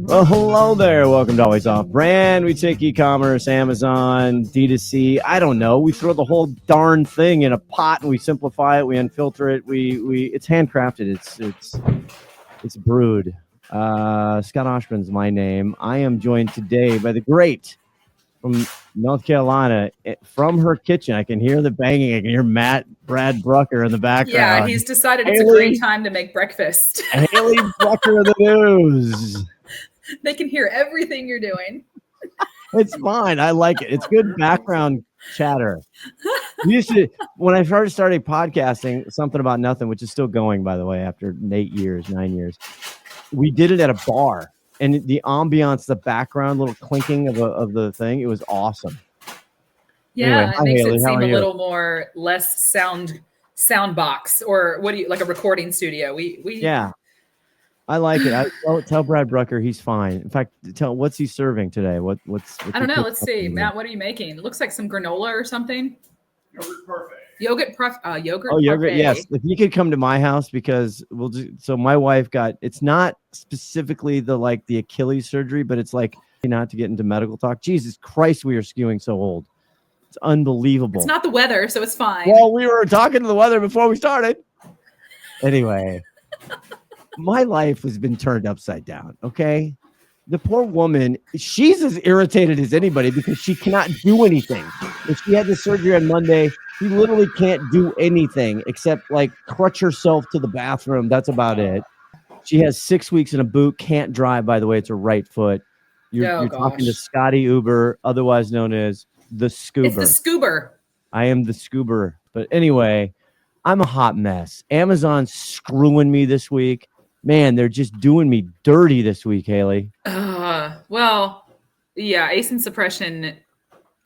Well, hello there. Welcome to Always Off Brand. We take e-commerce, Amazon, D2C. I don't know. We throw the whole darn thing in a pot and we simplify it. We unfilter it. It's handcrafted. It's brewed. Scott Oshman's my name. I am joined today by the great from North Carolina. From her kitchen, I can hear the banging. I can hear Brad Brucker in the background. Yeah, he's decided it's a great time to make breakfast. Haley Brucker of the news. They can hear everything you're doing. It's fine. I like it. It's good background chatter. When I first started podcasting, Something About Nothing, which is still going, by the way, after 9 years, we did it at a bar. And the ambiance, the background, little clinking of the thing, it was awesome. Yeah, anyway, it makes Haley, it seem a little more less sound box, or what do you like, a recording studio. Yeah. I like it. Tell Brad Brucker he's fine. In fact, what's he serving today? What's I don't know. Let's see, Matt. What are you making? It looks like some granola or something. Yogurt parfait. Yogurt. Oh, yogurt. Yes. If you could come to my house, because so my wife it's not specifically the Achilles surgery, but it's like, not to get into medical talk. Jesus Christ, we are skewing so old. It's unbelievable. It's not the weather, so it's fine. Well, we were talking to the weather before we started. Anyway. My life has been turned upside down, okay? The poor woman, she's as irritated as anybody because she cannot do anything. If she had the surgery on Monday, she literally can't do anything except crutch herself to the bathroom. That's about it. She has 6 weeks in a boot, can't drive, by the way. It's her right foot. You're talking to Scotty Uber, otherwise known as the Scoober. It's the Scoober. I am the Scoober. But anyway, I'm a hot mess. Amazon's screwing me this week. Man, they're just doing me dirty this week, Haley. Well, yeah, ASIN suppression.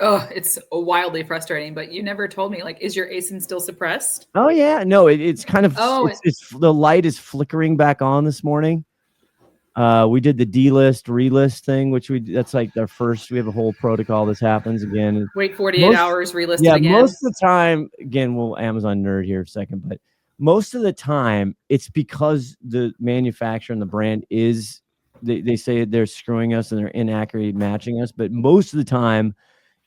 It's wildly frustrating. But you never told me, is your ASIN still suppressed? Oh yeah, no, it's kind of. It's the light is flickering back on this morning. We did the delist relist thing, that's our first. We have a whole protocol. This happens again. Wait 48 hours, relist it again. Most of the time, again, we'll Amazon nerd here for a second, but. Most of the time, it's because the manufacturer and the brand they say they're screwing us and they're inaccurately matching us. But most of the time,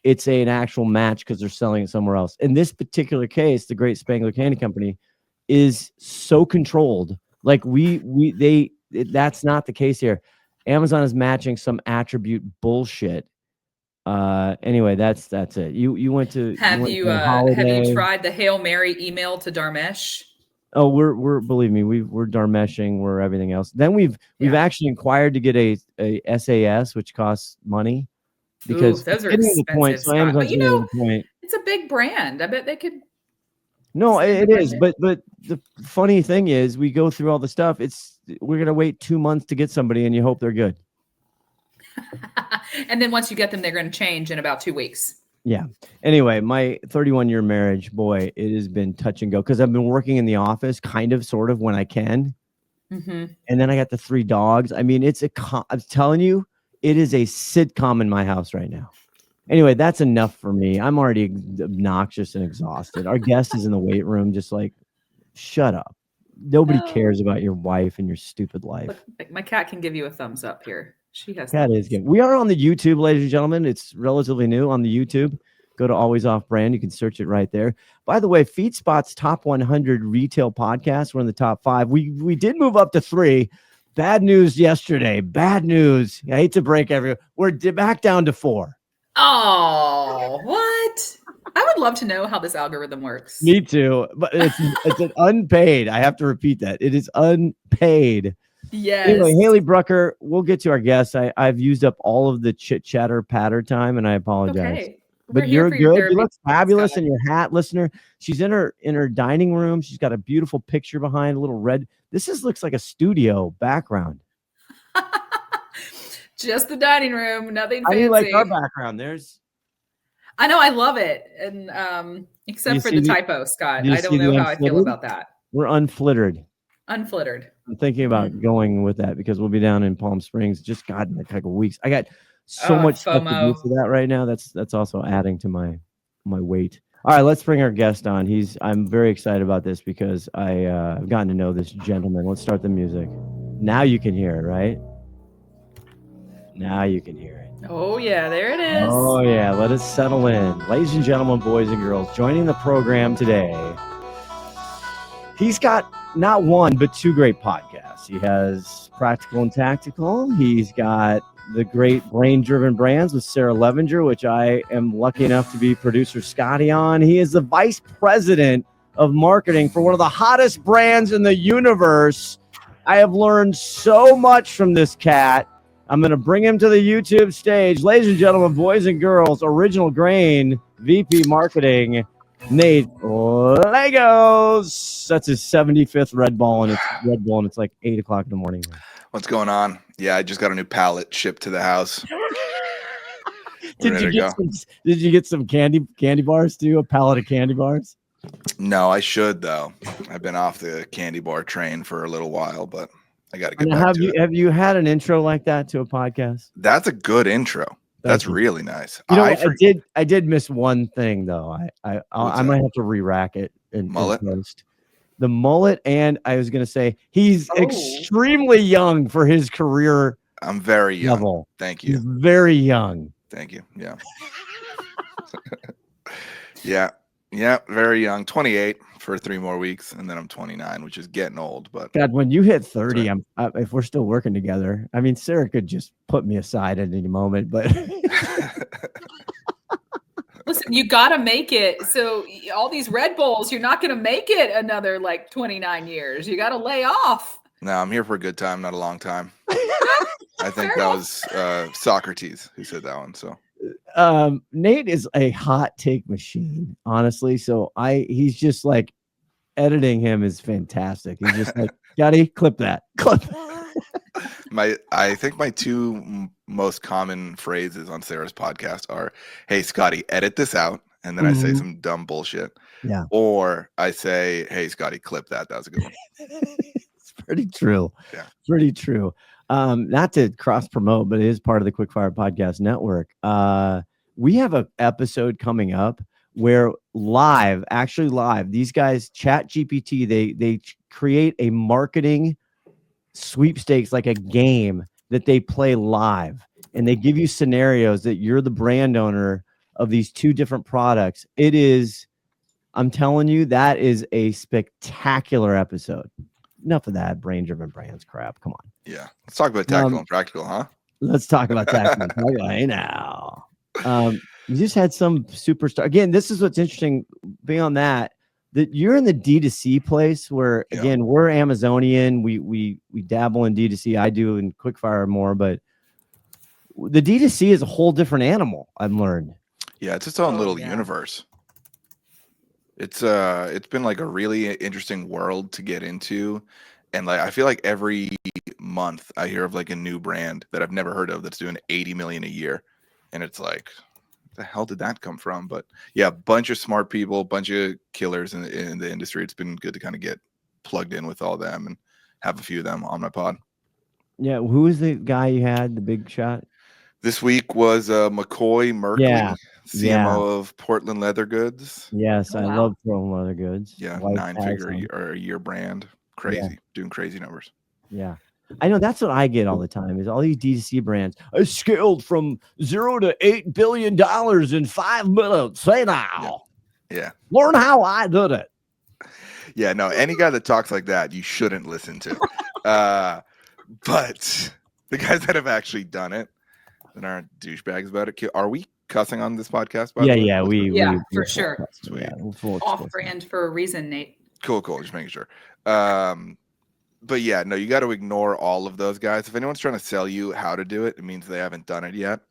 it's an actual match because they're selling it somewhere else. In this particular case, the Great Spangler Candy Company is so controlled. That's not the case here. Amazon is matching some attribute bullshit. Anyway, that's it. You went to have you tried the Hail Mary email to Dharmesh? Oh, we're believe me, we're Dharmeshing, we're everything else. Then we've actually inquired to get a SAS, which costs money because those are expensive. So Amazon's getting the point. It's a big brand. I bet they could. No, it is. But the funny thing is, we go through all the stuff. We're gonna wait 2 months to get somebody, and you hope they're good. And then once you get them, they're going to change in about 2 weeks. Yeah. Anyway, my 31-year marriage, boy, it has been touch and go because I've been working in the office sort of when I can. Mm-hmm. And then I got the 3 dogs. I mean, I'm telling you, it is a sitcom in my house right now. Anyway, that's enough for me. I'm already obnoxious and exhausted. Our guest is in the weight room, just shut up. Nobody cares about your wife and your stupid life. Look, my cat can give you a thumbs up here. She has. That is good. We are on the YouTube, ladies and gentlemen. It's relatively new on the YouTube. Go to Always Off Brand. You can search it right there. By the way, FeedSpot's top 100 retail podcasts. We're in the top 5. We did move up to 3. Bad news yesterday. Bad news. I hate to break everyone. We're back down to 4. Oh, what? I would love to know how this algorithm works. Me too. But it's an unpaid. I have to repeat that. It is unpaid. Yes. Anyway, Haley Brucker, we'll get to our guests. I've used up all of the chit chatter patter time, and I apologize. Okay. But you're good. You look fabulous in your hat, listener. She's in her dining room. She's got a beautiful picture behind, a little red. Looks like a studio background. Just the dining room, nothing fancy. I do like our background. I know, I love it, and except for the typo, Scott. I don't know how I feel about that. We're unflittered. Unflittered. I'm thinking about going with that because we'll be down in Palm Springs. Just God, in a couple of weeks. I got so much stuff to do for that right now. That's also adding to my weight. All right, let's bring our guest on. I'm very excited about this because I've gotten to know this gentleman. Let's start the music. Now you can hear it, right? Now you can hear it. Oh, yeah, there it is. Oh, yeah. Let us settle in. Ladies and gentlemen, boys and girls, joining the program today, he's got not one, but two great podcasts. He has Practical and Tactical. He's got the great Brain-Driven Brands with Sarah Levenger, which I am lucky enough to be producer Scotty on. He is the vice president of marketing for one of the hottest brands in the universe. I have learned so much from this cat. I'm going to bring him to the YouTube stage. Ladies and gentlemen, boys and girls, Original Grain, VP Marketing, Nate Legos. That's his 75th Red Bull, and it's like 8 o'clock in the morning. What's going on? Yeah, I just got a new pallet shipped to the house. Did you get some candy bars too? A pallet of candy bars? No, I should though. I've been off the candy bar train for a little while, but I got to get back to it. Have you had an intro like that to a podcast? That's a good intro. That's really nice. You know, I did miss one thing though. I might have to re-rack it and mullet. The mullet, and I was gonna say he's extremely young for his career. I'm very young. Level. Thank you. He's very young. Thank you. Yeah. Yeah, very young. 28 for 3 more weeks, and then I'm 29, which is getting old. But God, when you hit 30, if we're still working together, I mean, Sarah could just put me aside at any moment, but. Listen, you got to make it. So all these Red Bulls, you're not going to make it another like 29 years. You got to lay off. No, I'm here for a good time, not a long time. I think that was Socrates who said that one. So Nate is a hot take machine, honestly. So he's just like editing him is fantastic. He's just like, Scotty, clip that. I think my two most common phrases on Sarah's podcast are, "Hey Scotty, edit this out," and then I say some dumb bullshit. Yeah. Or I say, "Hey Scotty, clip that. That was a good one." It's pretty true. Yeah. Pretty true. Not to cross promote, but it is part of the Quickfire Podcast Network. We have an episode coming up where actually live, these guys, Chat GPT, they create a marketing sweepstakes, like a game that they play live, and they give you scenarios that you're the brand owner of these two different products. I'm telling you, that is a spectacular episode. Enough of that Brain-Driven Brands crap. Come on. Yeah. Let's talk about tactical and practical, huh? Let's talk about tactical. Hey now. You just had some superstar. Again, this is what's interesting beyond that you're in the D2C place where, again, we're Amazonian. We dabble in D2C. I do in Quickfire more, but the D2C is a whole different animal, I've learned. Yeah, it's its own little universe. It's been like a really interesting world to get into. And like I feel like every month I hear of like a new brand that I've never heard of that's doing 80 million a year. And it's like, the hell did that come from? But yeah, a bunch of smart people, bunch of killers in the industry. It's been good to kind of get plugged in with all them and have a few of them on my pod. Yeah, who was the guy you had, the big shot? This week was McCoy Merkley, CMO of Portland Leather Goods. Yes, I love Portland Leather Goods. Yeah, 9-figure or a year brand. Crazy, doing crarazy numbers. Yeah. I know that's what I get all the time is all these D2C brands. I scaled from $0 to $8 billion in 5 minutes. Say now. Yeah. Learn how I did it. Yeah, no, any guy that talks like that, you shouldn't listen to. But the guys that have actually done it and aren't douchebags about it. Are we cussing on this podcast? Yeah, we for sure. Sweet. Yeah, off brand for a reason, Nate. Cool. Just making sure. But yeah, no, you got to ignore all of those guys. If anyone's trying to sell you how to do it, it means they haven't done it yet.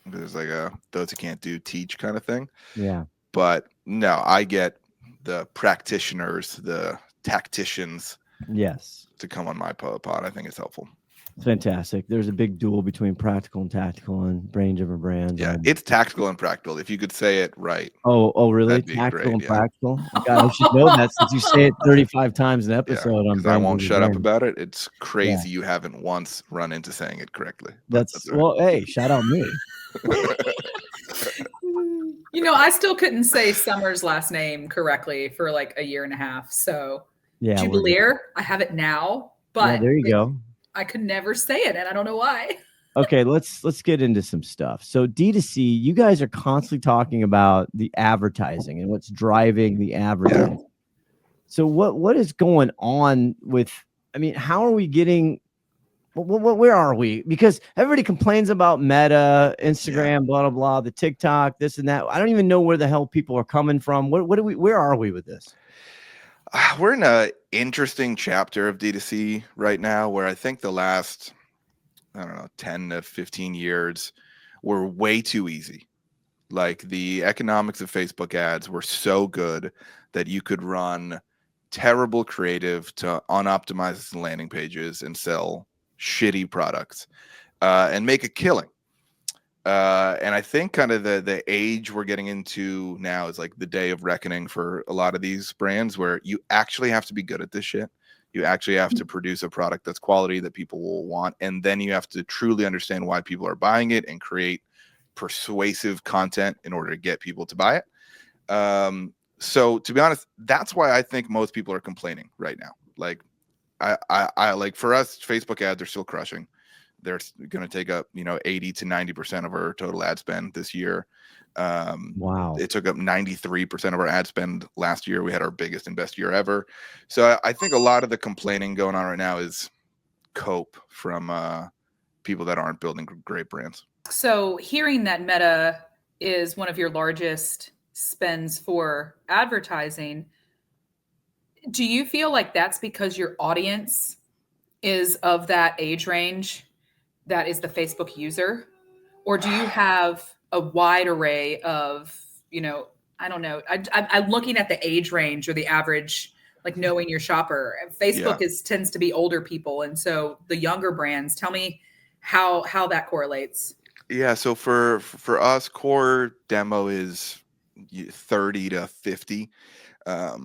There's like a those who can't do teach kind of thing. Yeah. But no, I get the practitioners, the tacticians. Yes. To come on my pod. I think it's helpful. Fantastic. There's a big duel between practical and tactical and Brain-Driven Brands. Yeah, it's tactical and practical. If you could say it right. Oh, really? Tactical and practical? God, I should know that since you say it 35 times an episode. I won't shut up about it. It's crazy you haven't once run into saying it correctly. That's right. Well, hey, shout out me. You know, I still couldn't say Summer's last name correctly for like a year and a half. So Jubileer, I have it now, but there you go. I could never say it, and I don't know why. Okay, let's get into some stuff. So D2C, you guys are constantly talking about the advertising and what's driving the advertising. Yeah. So what is going on with? I mean, how are we getting? Where are we? Because everybody complains about Meta, Instagram, blah blah blah, the TikTok, this and that. I don't even know where the hell people are coming from. What do we? Where are we with this? We're in an interesting chapter of D2C right now, where I think the last, I don't know, 10 to 15 years were way too easy. Like the economics of Facebook ads were so good that you could run terrible creative to unoptimize landing pages and sell shitty products and make a killing. And I think kind of the age we're getting into now is like the day of reckoning for a lot of these brands, where you actually have to be good at this shit. You actually have to produce a product that's quality that people will want. And then you have to truly understand why people are buying it and create persuasive content in order to get people to buy it. So to be honest, that's why I think most people are complaining right now. Like I like, for us, Facebook ads are still crushing. They're going to take up, 80 to 90% of our total ad spend this year. Wow. It took up 93% of our ad spend last year. We had our biggest and best year ever. So I think a lot of the complaining going on right now is cope from people that aren't building great brands. So hearing that Meta is one of your largest spends for advertising, do you feel like that's because your audience is of that age range that is the Facebook user? Or do you have a wide array of, I don't know. I'm looking at the age range or the average, like knowing your shopper. Facebook tends to be older people. And so the younger brands, tell me how that correlates. Yeah. So for us, core demo is 30 to 50.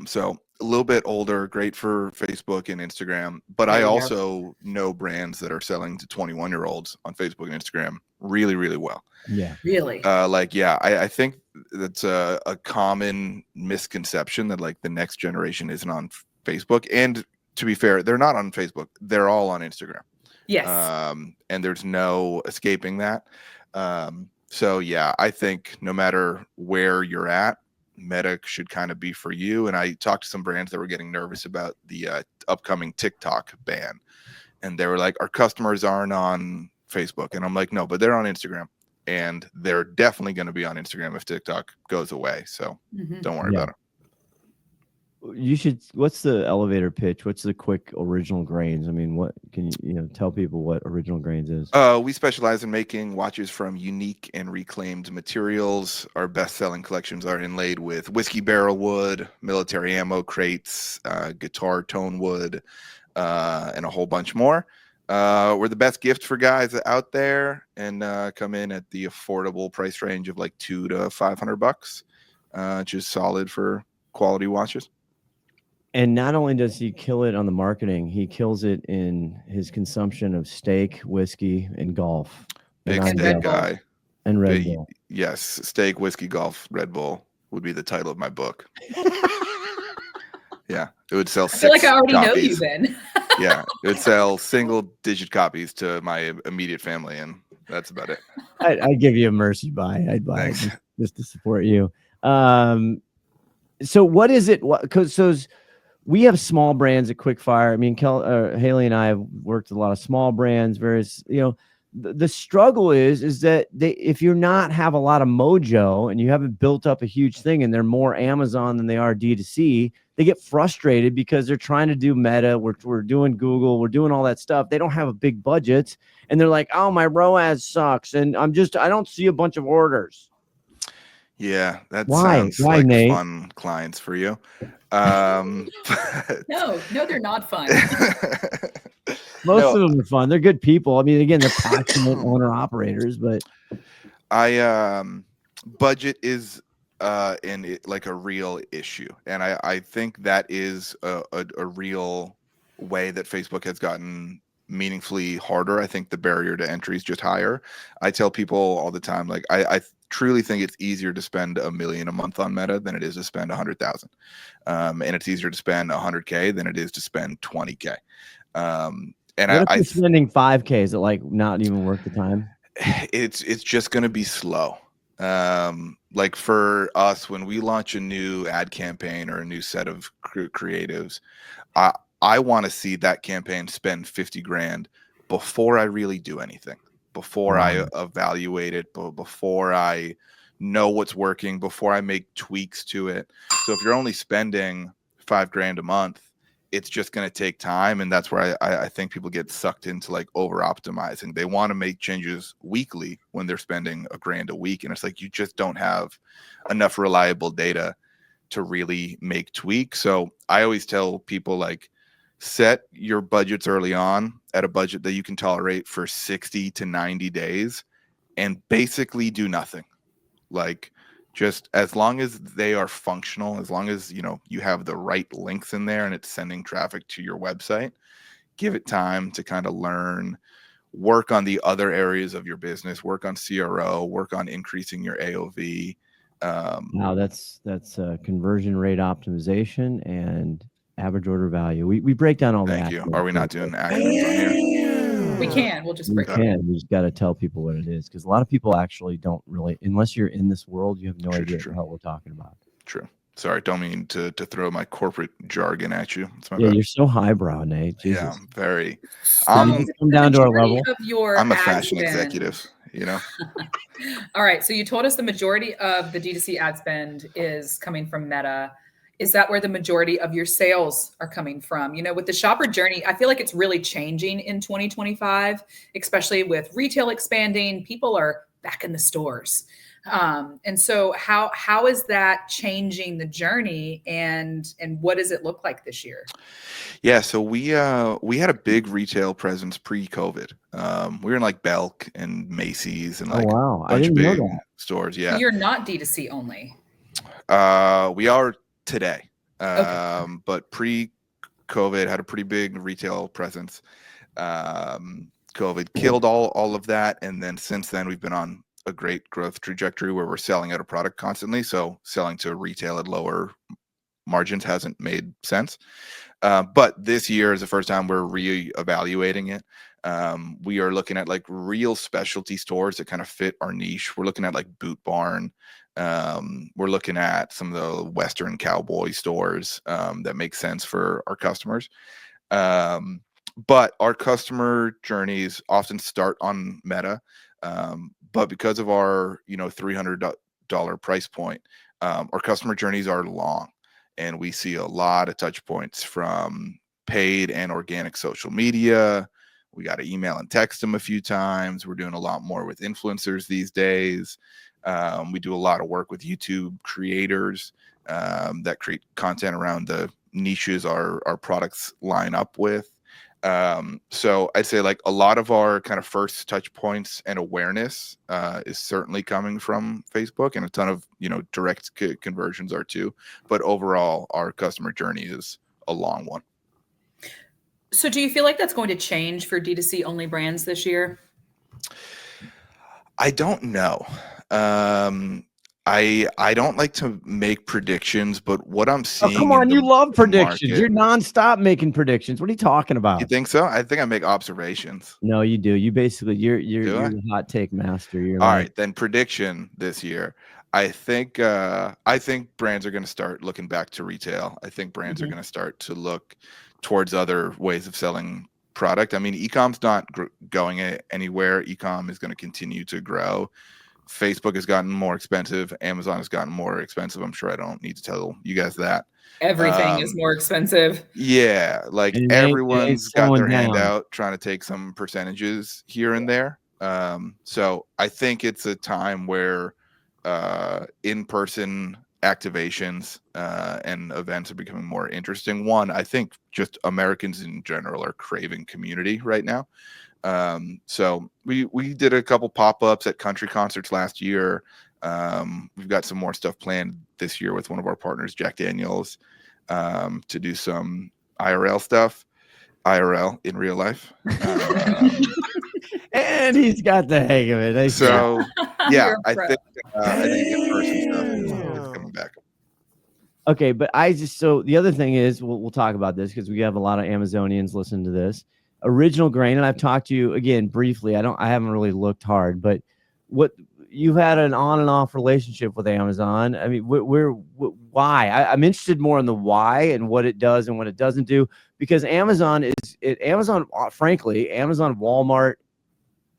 So a little bit older, great for Facebook and Instagram. But I also know brands that are selling to 21-year-olds on Facebook and Instagram really, really well. Yeah. Really? I think that's a common misconception that like the next generation isn't on Facebook. And to be fair, they're not on Facebook. They're all on Instagram. Yes. And there's no escaping that. So yeah, I think no matter where you're at, Meta should kind of be for you. And I talked to some brands that were getting nervous about the upcoming TikTok ban. And they were like, our customers aren't on Facebook. And I'm like, no, but they're on Instagram. And they're definitely going to be on Instagram if TikTok goes away. So don't worry about it. You should, what's the elevator pitch? What's the quick original grains? I mean, what can you tell people what original grains is? We specialize in making watches from unique and reclaimed materials. Our best-selling collections are inlaid with whiskey barrel wood, military ammo crates, guitar tone wood, and a whole bunch more. We're the best gift for guys out there, and come in at the affordable price range of like $200 to $500, which is solid for quality watches. And not only does he kill it on the marketing, he kills it in his consumption of steak, whiskey, and golf. Big steak guy. And Red Bull. Yes, steak, whiskey, golf, Red Bull would be the title of my book. Yeah, it would sell 6 I feel like I already copies. know you then. Yeah, it would sell single-digit copies to my immediate family, and that's about it. I'd give you a mercy buy. I'd buy it just to support you. So what is it? Because we have small brands at Quickfire. I mean, Haley and I have worked with a lot of small brands. Various, the struggle is that if you're not have a lot of mojo and you haven't built up a huge thing, and they're more Amazon than they are D2C, they get frustrated because they're trying to do Meta. We're doing Google. We're doing all that stuff. They don't have a big budget, and they're like, "Oh, my ROAS sucks, and I don't see a bunch of orders." Yeah, that sounds like Nate? Fun clients for you. No, they're not fun. Most of them are fun. They're good people. I mean, again, they're passionate owner operators, but budget is like a real issue, and I think that is a real way that Facebook has gotten meaningfully harder. I think the barrier to entry is just higher. I tell people all the time, like I truly think it's easier to spend $1 million a month on Meta than it is to spend 100,000. And it's easier to spend 100K than it is to spend 20K. And what if I you're spending $5K? Is it like not even worth the time? it's just going to be slow. Like for us, when we launch a new ad campaign or a new set of creatives, I want to see that campaign spend 50 grand before I really do anything, before I evaluate it, before I know what's working, before I make tweaks to it. So if you're only spending 5 grand a month, it's just going to take time. And that's where I think people get sucked into like over optimizing. They want to make changes weekly when they're spending $1 grand a week. And it's like, you just don't have enough reliable data to really make tweaks. So I always tell people, like, set your budgets early on at a budget that you can tolerate for 60 to 90 days and basically do nothing. Like, just as long as they are functional, as long as, you know, you have the right links in there and it's sending traffic to your website, give it time to kind of learn, work on the other areas of your business, work on CRO, work on increasing your AOV. Now that's conversion rate optimization and average order value. We break down all that. Thank you. Are we not doing acronyms on here? We can. We'll just break it. We just got to tell people what it is, because a lot of people actually don't really, unless you're in this world, you have no idea what we're talking about. True. Sorry, don't mean to throw my corporate jargon at you. It's my bad. You're so highbrow, Nate. Jesus. Yeah, I'm very. Come down to our level. I'm a fashion executive, you know. All right. So you told us the majority of the D2C ad spend is coming from Meta. Is that where the majority of your sales are coming from? You know, with the shopper journey, I feel like it's really changing in 2025, especially with retail expanding. People are back in the stores. And so how is that changing the journey, and what does it look like this year? Yeah, so we had a big retail presence pre-COVID. We were in like Belk and Macy's and like a bunch of big stores. Yeah. So you're not D2C only. We are today. Okay. But pre-COVID had a pretty big retail presence. COVID killed all of that, and then since then we've been on a great growth trajectory where we're selling out a product constantly. So selling to retail at lower margins hasn't made sense. But this year is the first time we're reevaluating it. We are looking at like real specialty stores that kind of fit our niche. We're looking at like Boot Barn. We're looking at some of the Western cowboy stores that make sense for our customers. But our customer journeys often start on Meta. But because of our, $300 price point, our customer journeys are long, and we see a lot of touch points from paid and organic social media. We got to email and text them a few times. We're doing a lot more with influencers these days. We do a lot of work with YouTube creators that create content around the niches our products line up with. So I'd say like a lot of our kind of first touch points and awareness is certainly coming from Facebook, and a ton of, direct conversions are too. But overall, our customer journey is a long one. So do you feel like that's going to change for D2C only brands this year? I don't know. I don't like to make predictions, but what I'm seeing. Oh, come on, you love predictions. You're nonstop making predictions. What are you talking about? You think so? I think I make observations. No, you do. You basically you're the hot take master. All right, then prediction this year. I think brands are going to start looking back to retail. I think brands are going to start to look towards other ways of selling product. I mean, e-com's not going anywhere. E-com is going to continue to grow. Facebook has gotten more expensive. Amazon has gotten more expensive. I'm sure I don't need to tell you guys that. Everything is more expensive. Yeah, like everyone's got their hand out trying to take some percentages here and there. So I think it's a time where in-person activations and events are becoming more interesting. One, I think just Americans in general are craving community right now. So we did a couple pop-ups at country concerts last year. We've got some more stuff planned this year with one of our partners, Jack Daniels, to do some IRL stuff, IRL in real life. And he's got the hang of it. So yeah, I think in-person stuff is coming back. Okay, but so the other thing is, we'll talk about this because we have a lot of Amazonians listening to this. Original Grain, and I've talked to you again briefly. I haven't really looked hard, but what you've had an on and off relationship with Amazon. I mean, why? I'm interested more in the why and what it does and what it doesn't do, because Amazon, frankly, Amazon, Walmart,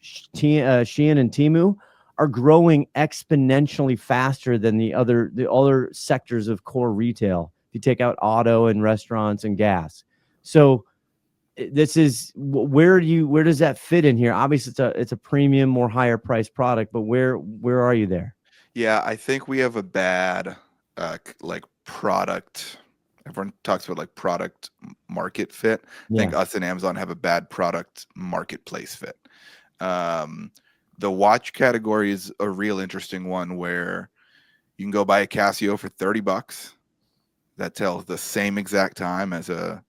Shein, and Temu are growing exponentially faster than the other sectors of core retail. If you take out auto and restaurants and gas, so this is where does that fit in here? Obviously, it's a premium, more higher priced product, but where are you there? Yeah, I think we have a bad like product. Everyone talks about like product market fit. I think us and Amazon have a bad product marketplace fit. The watch category is a real interesting one where you can go buy a Casio for $30 that tells the same exact time as a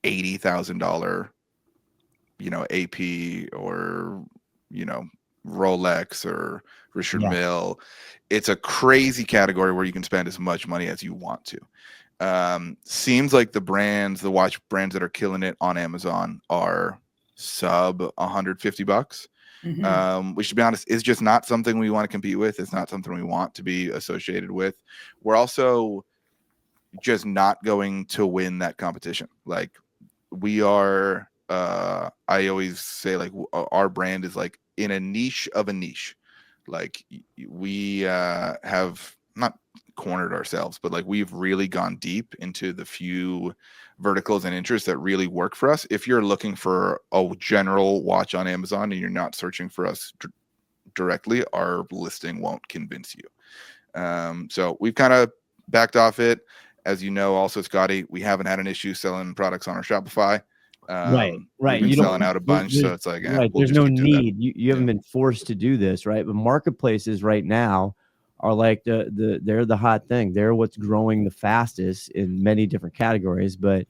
$80,000, AP or, Rolex or Richard Mille. It's a crazy category where you can spend as much money as you want to. Seems like the watch brands that are killing it on Amazon are sub $150. Which, to be honest, is just not something we want to compete with. It's not something we want to be associated with. We're also just not going to win that competition. Like, we are, I always say, like, our brand is like in a niche of a niche. Like, we have not cornered ourselves, but like we've really gone deep into the few verticals and interests that really work for us. If you're looking for a general watch on Amazon and you're not searching for us directly, our listing won't convince you. So we've kind of backed off it. As you know, also, Scotty, we haven't had an issue selling products on our Shopify. Right. We've been selling out a bunch, so it's like, there's no need. You haven't been forced to do this, right? But marketplaces right now are like they're the hot thing. They're what's growing the fastest in many different categories. But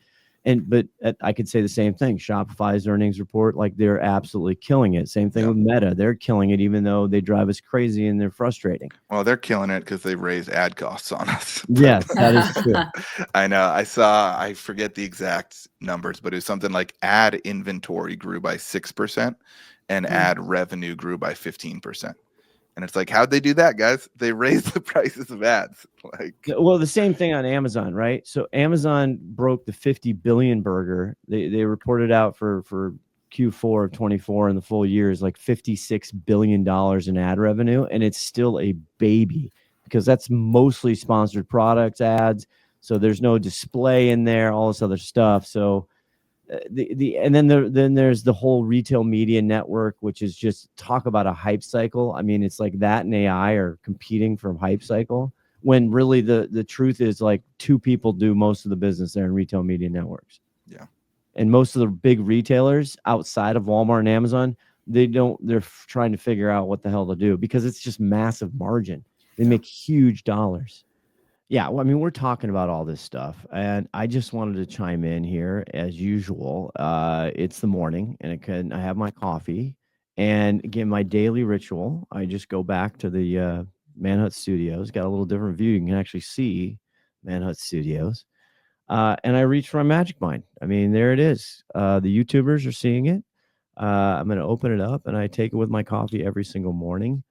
I could say the same thing. Shopify's earnings report, like, they're absolutely killing it. Same thing with Meta. They're killing it, even though they drive us crazy and they're frustrating. Well, they're killing it because they raised ad costs on us. Yes, that is true. I know. I forget the exact numbers, but it was something like ad inventory grew by 6% and ad revenue grew by 15%. And it's like, how'd they do that, guys? They raised the prices of ads. Like, well, the same thing on Amazon, right? So Amazon broke the 50 billion burger. They reported out for Q4 of 24, and the full year is like $56 billion in ad revenue, and it's still a baby because that's mostly sponsored products ads. So there's no display in there, all this other stuff. So then there's the whole retail media network, which is just talk about a hype cycle. I mean, it's like that and AI are competing for hype cycle, when really the truth is, like, two people do most of the business there in retail media networks. Yeah. And most of the big retailers outside of Walmart and Amazon, they're trying to figure out what the hell to do, because it's just massive margin. They make huge dollars. Yeah, well, I mean, we're talking about all this stuff, and I just wanted to chime in here as usual. It's the morning, and I have my coffee, and again, my daily ritual. I just go back to the Manhut Studios. Got a little different view. You can actually see Manhut Studios, and I reach for my Magic Mind. I mean, there it is. The YouTubers are seeing it. I'm going to open it up, and I take it with my coffee every single morning.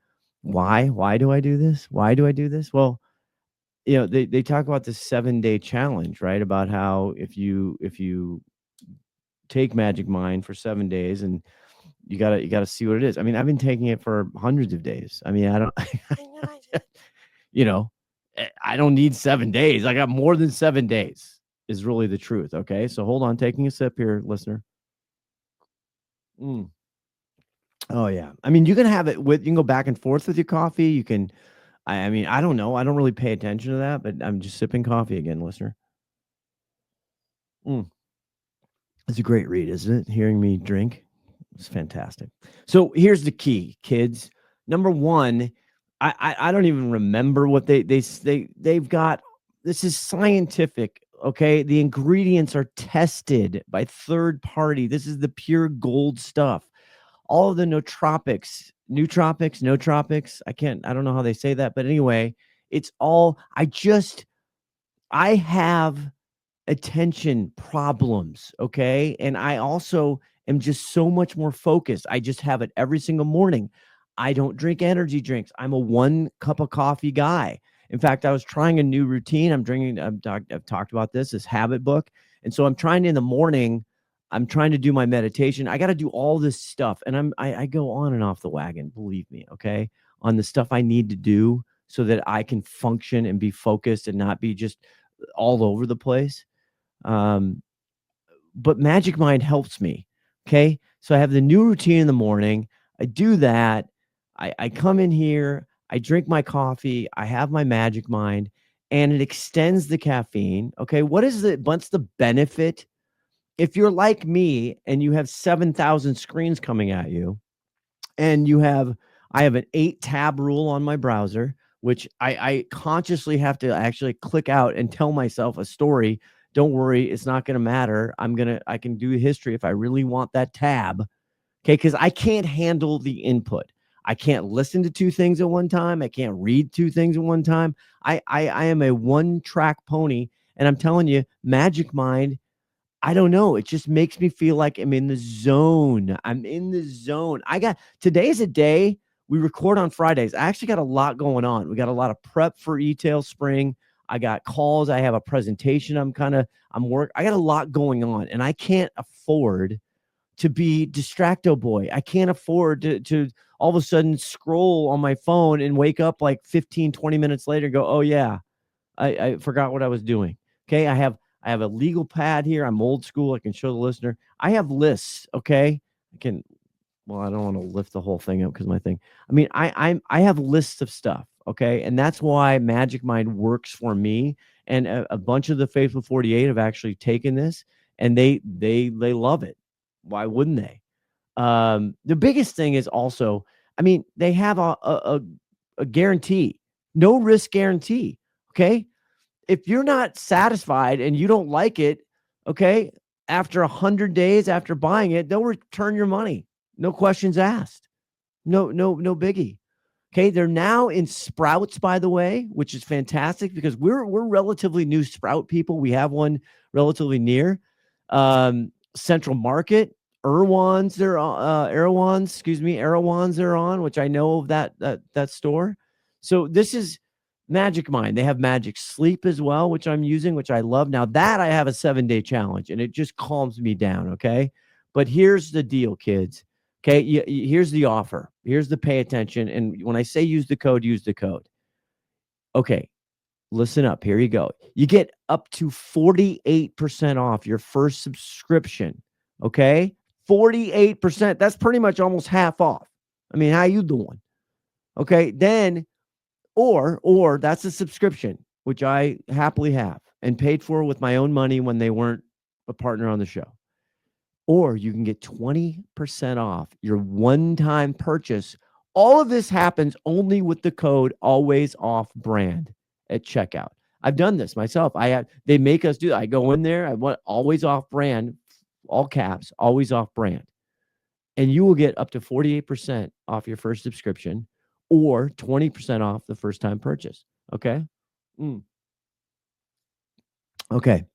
Why? Why do I do this? Why do I do this? Well, they talk about this 7-day challenge, right? About how if you take Magic Mind for 7 days, and you gotta see what it is. I mean, I've been taking it for hundreds of days. I mean, I don't, I don't need 7 days. I got more than 7 days, is really the truth. Okay, so hold on, taking a sip here, listener. Oh yeah, I mean, you can have it you can go back and forth with your coffee. You can. I mean, I don't know. I don't really pay attention to that, but I'm just sipping coffee again, listener. It's a great read, isn't it? Hearing me drink, it's fantastic. So here's the key, kids. Number one, I don't even remember what they've got. This is scientific, okay? The ingredients are tested by third party. This is the pure gold stuff. All of the nootropics, I don't know how they say that, but anyway, it's all, I have attention problems, okay? And I also am just so much more focused. I just have it every single morning. I don't drink energy drinks. I'm a 1 cup of coffee guy. In fact, I was trying a new routine. I've talked about this habit book. And so I'm trying in the morning, I'm trying to do my meditation. I got to do all this stuff. And I go on and off the wagon, believe me, okay, on the stuff I need to do so that I can function and be focused and not be just all over the place. But Magic Mind helps me. Okay. So I have the new routine in the morning. I do that. I come in here, I drink my coffee, I have my Magic Mind, and it extends the caffeine. Okay. What's the benefit? If you're like me and you have 7,000 screens coming at you, and I have an 8-tab rule on my browser, which I consciously have to actually click out and tell myself a story. Don't worry, it's not going to matter. I can do history if I really want that tab. Okay. Because I can't handle the input. I can't listen to 2 things at one time. I can't read 2 things at one time. I am a 1-track pony. And I'm telling you, Magic Mind, I don't know. It just makes me feel like I'm in the zone. I'm in the zone. Today's a day we record on Fridays. I actually got a lot going on. We got a lot of prep for e-tail spring. I got calls. I have a presentation. I got a lot going on, and I can't afford to be distracto boy. I can't afford to all of a sudden scroll on my phone and wake up like 15, 20 minutes later and go, oh yeah, I forgot what I was doing. Okay. I have a legal pad here. I'm old school. I can show the listener. I have lists. Okay. I don't want to lift the whole thing up because I have lists of stuff. Okay. And that's why Magic Mind works for me. And a bunch of the Faithful 48 have actually taken this and they love it. Why wouldn't they? The biggest thing is also, they have a guarantee, no risk guarantee. Okay. If you're not satisfied and you don't like it, okay, after 100 days after buying it, they'll return your money. No questions asked. No biggie. Okay. They're now in Sprouts, by the way, which is fantastic because we're relatively new Sprout people. We have one relatively near. Central Market, Erewhon's they're on, which I know of that store. So this is Magic Mind. They have Magic Sleep as well, which I'm using, which I love. Now that I have a 7-day challenge and it just calms me down. Okay. But here's the deal, kids. Okay. Here's the offer. Here's the pay attention. And when I say use the code. Okay. Listen up. Here you go. You get up to 48% off your first subscription. Okay. 48%. That's pretty much almost half off. How you doing? Okay. Then, or that's a subscription, which I happily have and paid for with my own money when they weren't a partner on the show. Or you can get 20% off your one-time purchase. All of this happens only with the code always off brand at checkout. I've done this myself. They make us do that. I go in there. I want always off brand, all caps, always off brand. And you will get up to 48% off your first subscription or 20% off the first time purchase. Okay. Okay.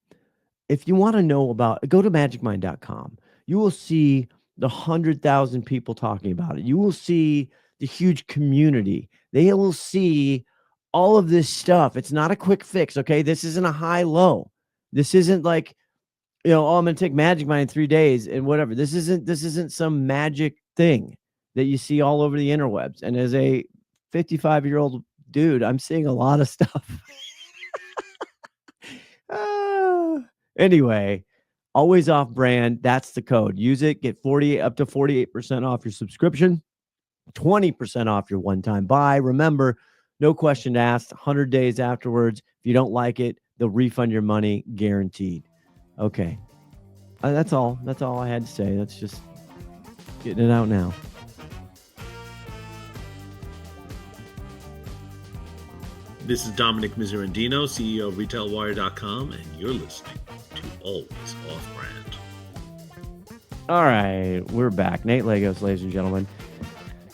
If you want to know go to magicmind.com. You will see the 100,000 people talking about it. You will see the huge community. They will see all of this stuff. It's not a quick fix. Okay. This isn't a high-low. This isn't like, I'm going to take Magic Mind in 3 days and whatever. This isn't some magic thing that you see all over the interwebs. And as a 55-year-old dude, I'm seeing a lot of stuff. Anyway, always off brand. That's the code. Use it. Get up to 48% off your subscription, 20% off your one-time buy. Remember, no question asked. 100 days afterwards. If you don't like it, they'll refund your money, guaranteed. Okay. That's all I had to say. That's just getting it out now. This is Dominic Miserandino, CEO of RetailWire.com, and you're listening to Always Off Brand. All right, we're back. Nate Lagos, ladies and gentlemen.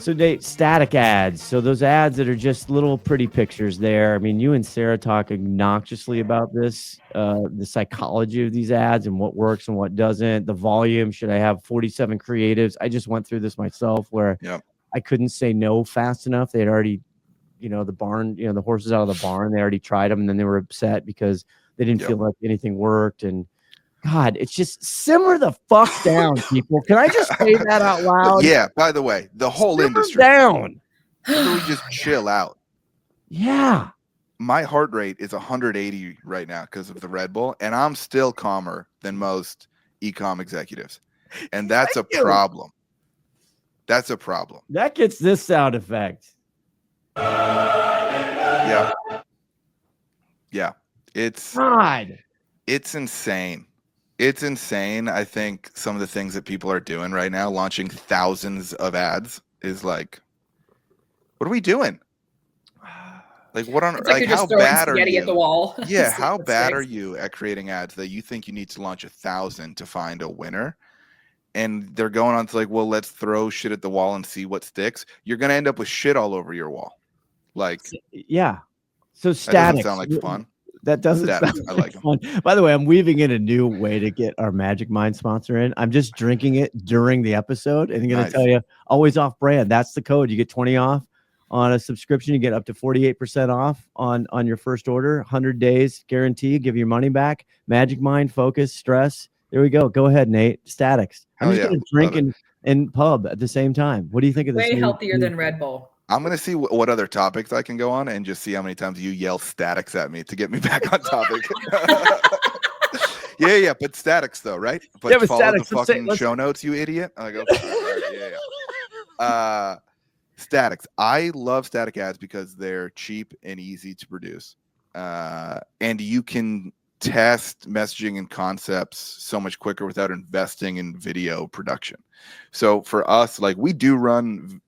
So static ads. So those ads that are just little pretty pictures there. I mean, you and Sarah talk obnoxiously about this, the psychology of these ads and what works and what doesn't. The volume. Should I have 47 creatives? I just went through this myself where I couldn't say no fast enough. They had already, the barn, the horses out of the barn. They already tried them, and then they were upset because they didn't feel like anything worked. And God, it's just simmer the fuck down, people. Can I just say that out loud? Yeah, by the way, the whole industry. Down. Literally just chill out. Yeah. My heart rate is 180 right now because of the Red Bull, and I'm still calmer than most e-com executives. And that's a problem. That's a problem. That gets this sound effect. Yeah. Yeah. It's insane. It's insane. I think some of the things that people are doing right now, launching thousands of ads, is like, what are we doing? Like, what on? Like, how bad are you? At the wall. Yeah, how bad are you at creating ads that you think you need to launch 1,000 to find a winner? And they're going on to like, well, let's throw shit at the wall and see what sticks. You're gonna end up with shit all over your wall. Like, yeah. So static. That doesn't sound like fun. That doesn't sound I like fun. By the way, I'm weaving in a new way to get our Magic Mind sponsor in. I'm just drinking it during the episode and I'm going to tell you, always off brand. That's the code. You get 20 off on a subscription. You get up to 48% off on your first order. 100 days guarantee. Give your money back. Magic Mind, focus, stress. There we go. Go ahead, Nate. Statics. I'm just going to drink and pub at the same time. What do you think of this? Way healthier than Red Bull. I'm going to see what other topics I can go on and just see how many times you yell statics at me to get me back on topic. Yeah. But statics though, right? But follow statics. The fucking show notes, you idiot. I go, yeah. Statics. I love static ads because they're cheap and easy to produce. And you can test messaging and concepts so much quicker without investing in video production. So for us, like we do run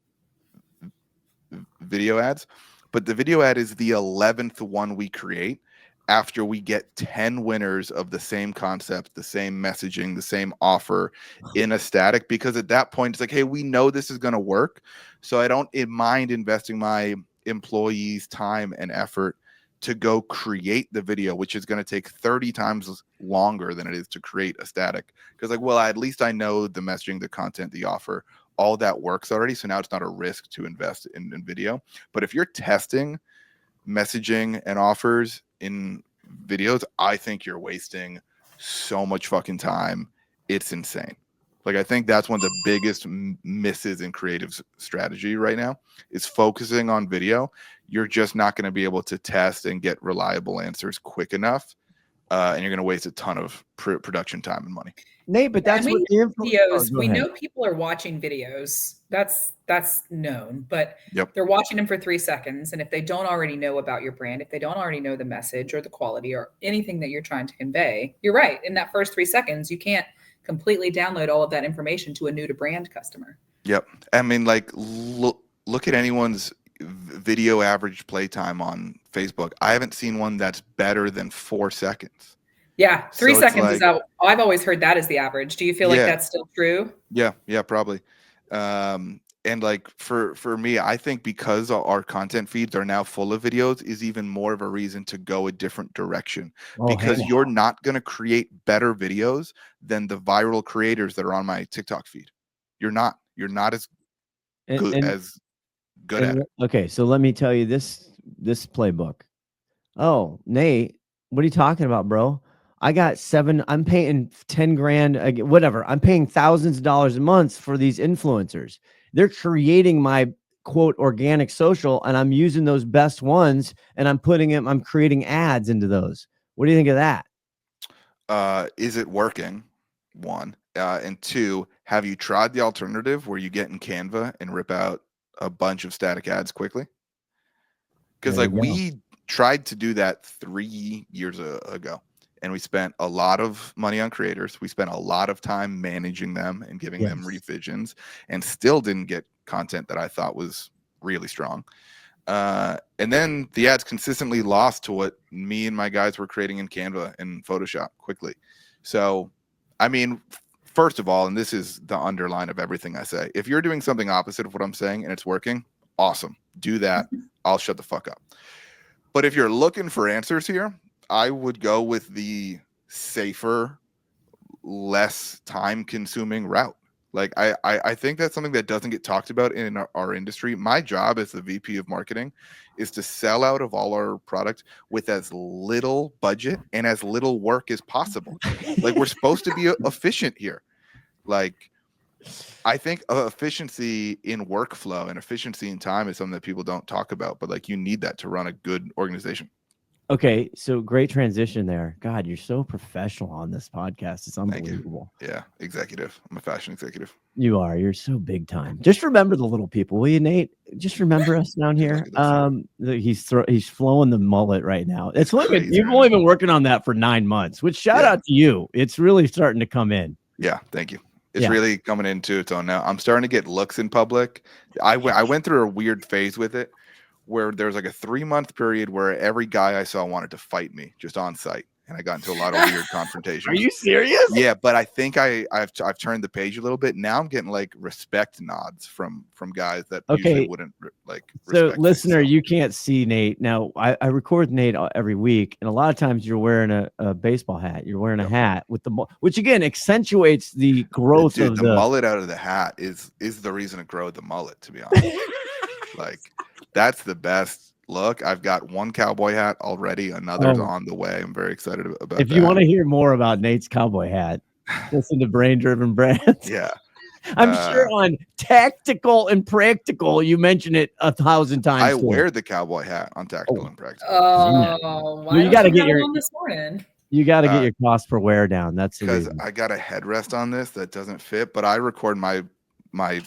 video ads, but the video ad is the 11th one we create after we get 10 winners of the same concept, the same messaging, the same offer in a static, because at that point it's like, hey, we know this is going to work, so I don't mind investing my employees' time and effort to go create the video, which is going to take 30 times longer than it is to create a static, because like, well, at least I know the messaging, the content, the offer, all that works already. So now it's not a risk to invest in video. But if you're testing messaging and offers in videos, I think you're wasting so much fucking time. It's insane. Like, I think that's one of the biggest misses in creative strategy right now is focusing on video. You're just not going to be able to test and get reliable answers quick enough. And you're going to waste a ton of production time and money. Nate, but that's what videos. We know people are watching videos. That's known, but they're watching them for 3 seconds. And if they don't already know about your brand, if they don't already know the message or the quality or anything that you're trying to convey, you're right. In that first 3 seconds, you can't completely download all of that information to a new to brand customer. Yep. I mean, like, look at anyone's video average playtime on Facebook. I haven't seen one that's better than 4 seconds. Yeah, 3 seconds is out. I've always heard that is the average. Do you feel like that's still true? Yeah, probably. And like for me, I think because our content feeds are now full of videos is even more of a reason to go a different direction, because you're not going to create better videos than the viral creators that are on my TikTok feed. You're not as good at it. Okay, so let me tell you this playbook. Oh, Nate, what are you talking about, bro? I got I'm paying 10 grand, whatever. I'm paying thousands of dollars a month for these influencers. They're creating my quote organic social, and I'm using those best ones and I'm creating ads into those. What do you think of that? Is it working? One. And two, have you tried the alternative where you get in Canva and rip out a bunch of static ads quickly? Because like we tried to do that 3 years ago. And we spent a lot of money on creators. We spent a lot of time managing them and giving them revisions, and still didn't get content that I thought was really strong. And then the ads consistently lost to what me and my guys were creating in Canva and Photoshop quickly. So, I mean, first of all, and this is the underline of everything I say, if you're doing something opposite of what I'm saying and it's working, awesome. Do that. I'll shut the fuck up. But if you're looking for answers here, I would go with the safer, less time consuming route. Like I think that's something that doesn't get talked about in our industry. My job as the VP of marketing is to sell out of all our product with as little budget and as little work as possible. Like, we're supposed to be efficient here. Like, I think efficiency in workflow and efficiency in time is something that people don't talk about, but like, you need that to run a good organization. Okay, so great transition there. God, you're so professional on this podcast. It's unbelievable. Yeah, executive. I'm a fashion executive. You are. You're so big time. Just remember the little people, will you, Nate? Just remember us down here. He's flowing the mullet right now. It's looking. You've only been working on that for 9 months. Which shout out to you. It's really starting to come in. Yeah, thank you. It's really coming into its own now. I'm starting to get looks in public. I went through a weird phase with it, where there was like a 3-month period where every guy I saw wanted to fight me just on site. And I got into a lot of weird confrontations. Are you serious? Yeah, but I think I've turned the page a little bit. Now I'm getting like respect nods from guys that usually wouldn't like. So listener, you can't see Nate. Now I record Nate every week, and a lot of times you're wearing a baseball hat. You're wearing a hat with which again accentuates the growth of the mullet out of the hat is the reason to grow the mullet, to be honest. Like, that's the best look. I've got one cowboy hat already. Another's on the way. I'm very excited about that. If you want to hear more about Nate's cowboy hat, listen to Brain Driven Brands. Yeah. I'm sure on Tactical and Practical, you mention it 1,000 times. I wear the cowboy hat on Tactical and Practical. Oh, well, you got to get your this morning. You got to get your cost per wear down. That's because I got a headrest on this that doesn't fit, but I record my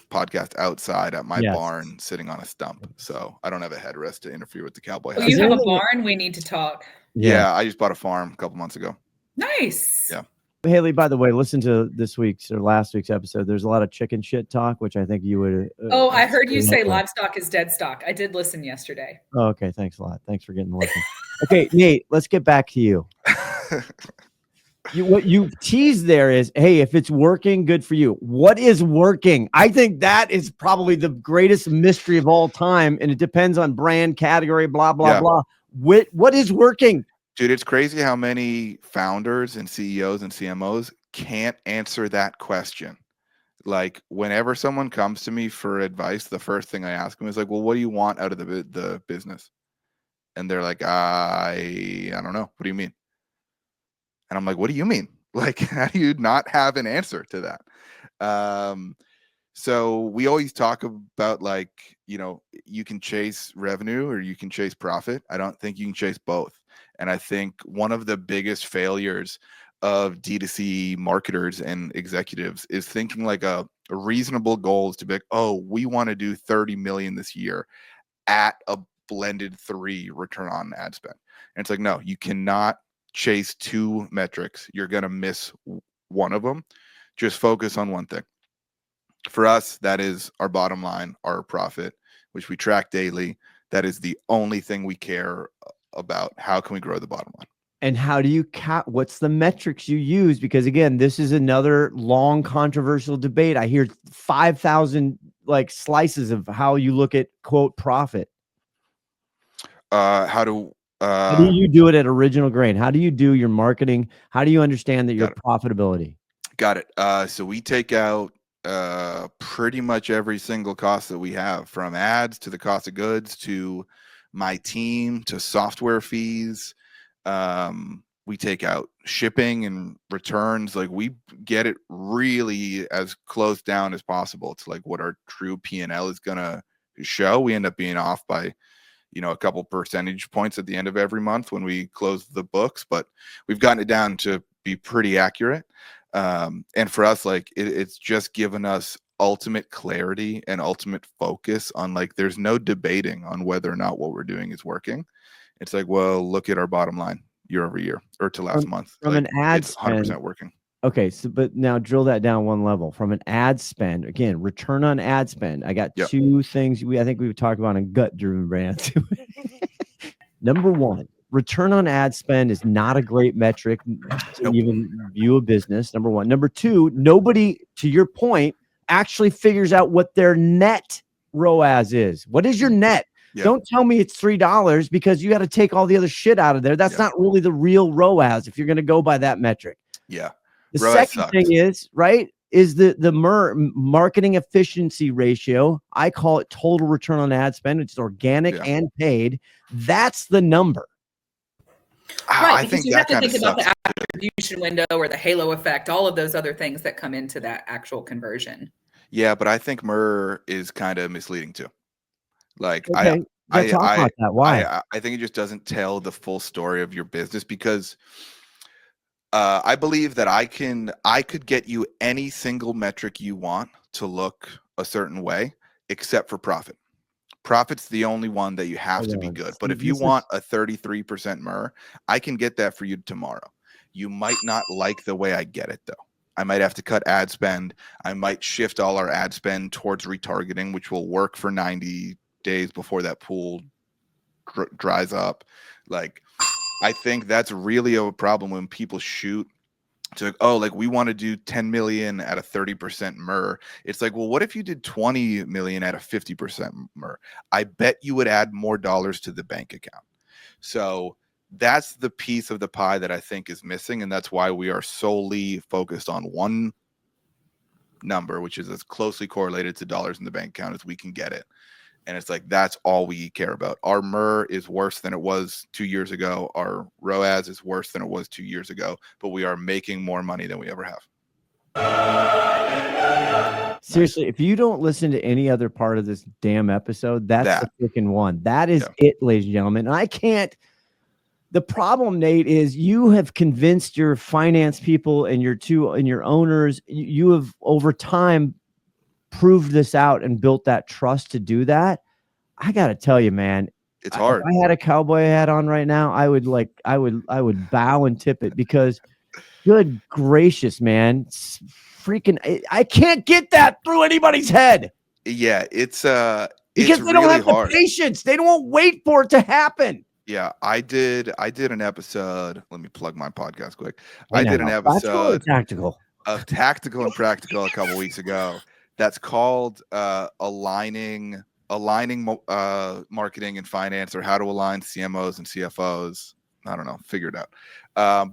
podcast outside at my barn sitting on a stump, so I don't have a headrest to interfere with the cowboy hat. You have a barn? We need to talk. Yeah, I just bought a farm a couple months ago. Nice. Yeah. Haley, by the way, listen to this week's or last week's episode. There's a lot of chicken shit talk, which I think you would. I heard you say livestock is dead stock. I did listen yesterday. Oh, okay. Thanks a lot. Thanks for getting the listen. Okay, Nate, let's get back to you. What you teased there is, hey, if it's working, good for you. What is working? I think that is probably the greatest mystery of all time, and it depends on brand, category, blah, blah, blah. What is working? Dude, it's crazy how many founders and CEOs and CMOs can't answer that question. Like, whenever someone comes to me for advice, the first thing I ask them is like, well, what do you want out of the business? And they're like, I don't know. What do you mean? And I'm like, what do you mean? Like, how do you not have an answer to that? So we always talk about, like, you can chase revenue or you can chase profit. I don't think you can chase both. And I think one of the biggest failures of D2C marketers and executives is thinking like a reasonable goal is to be like, oh, we want to do 30 million this year at a blended 3 return on ad spend. And it's like, no, you cannot chase 2 metrics. You're going to miss one of them. Just focus on one thing. For us, that is our bottom line, our profit, which we track daily. That is the only thing we care about. How can we grow the bottom line? And how do you what's the metrics you use? Because again, this is another long controversial debate. I hear 5,000 like slices of how you look at quote profit. How do you do it at Original Grain? How do you do your marketing? How do you understand that your profitability? Got it. So we take out pretty much every single cost that we have, from ads to the cost of goods to my team to software fees. We take out shipping and returns. Like, we get it really as close down as possible to like what our true P&L is gonna show. We end up being off by a couple percentage points at the end of every month when we close the books, but we've gotten it down to be pretty accurate. And for us, like, it's just given us ultimate clarity and ultimate focus on, like, there's no debating on whether or not what we're doing is working. It's like, well, look at our bottom line year over year or to last month. From like, an ad it's 100% working. Okay, so but now drill that down one level. From an ad spend, again, return on ad spend. I got 2 things I think we've talked about in gut driven brands. Number 1, return on ad spend is not a great metric to Nope. even view a business. Number one. Number two, nobody, to your point, actually figures out what their net ROAS is. What is your net? Yeah. Don't tell me it's $3 because you got to take all the other shit out of there. That's not really the real ROAS if you're going to go by that metric. Yeah. The ROAS second sucks. thing is, right, is the marketing efficiency ratio. I call it total return on ad spend. It's organic and paid. That's the number. Right, I because think you that have to kind of think about sucks. the attribution window or the halo effect, all of those other things that come into that actual conversion. Yeah, but I think MER is kind of misleading too. Like Okay, let's talk about that. Why? I think it just doesn't tell the full story of your business because I believe that I could get you any single metric you want to look a certain way, except for profit. Profit's the only one that you have to be good. But if you want a 33% MER, I can get that for you tomorrow. You might not like the way I get it though. I might have to cut ad spend. I might shift all our ad spend towards retargeting, which will work for 90 days before that pool dries up. Like, I think that's really a problem when people shoot to, we want to do 10 million at a 30% MER. It's like, well, what if you did 20 million at a 50% MER? I bet you would add more dollars to the bank account. So that's the piece of the pie that I think is missing. And that's why we are solely focused on one number, which is as closely correlated to dollars in the bank account as we can get it. And it's like, that's all we care about. Our MER is worse than it was 2 years ago. Our ROAS is worse than it was 2 years ago, but we are making more money than we ever have. Seriously, if you don't listen to any other part of this damn episode, that's the freaking one. That is it, ladies and gentlemen. And I can't. The problem, Nate, is you have convinced your finance people and your owners. You have over time proved this out and built that trust to do that. I got to tell you, man, it's hard. If I had a cowboy hat on right now, I would bow and tip it because good gracious, man, it's freaking, I can't get that through anybody's head. Yeah. It's because it's they don't really have hard. the patience. They don't wait for it to happen. Yeah, I did an episode. Let me plug my podcast quick. I did an episode Tactical and Practical a couple weeks ago. That's called aligning marketing and finance, or how to align CMOs and CFOs. I don't know, figure it out.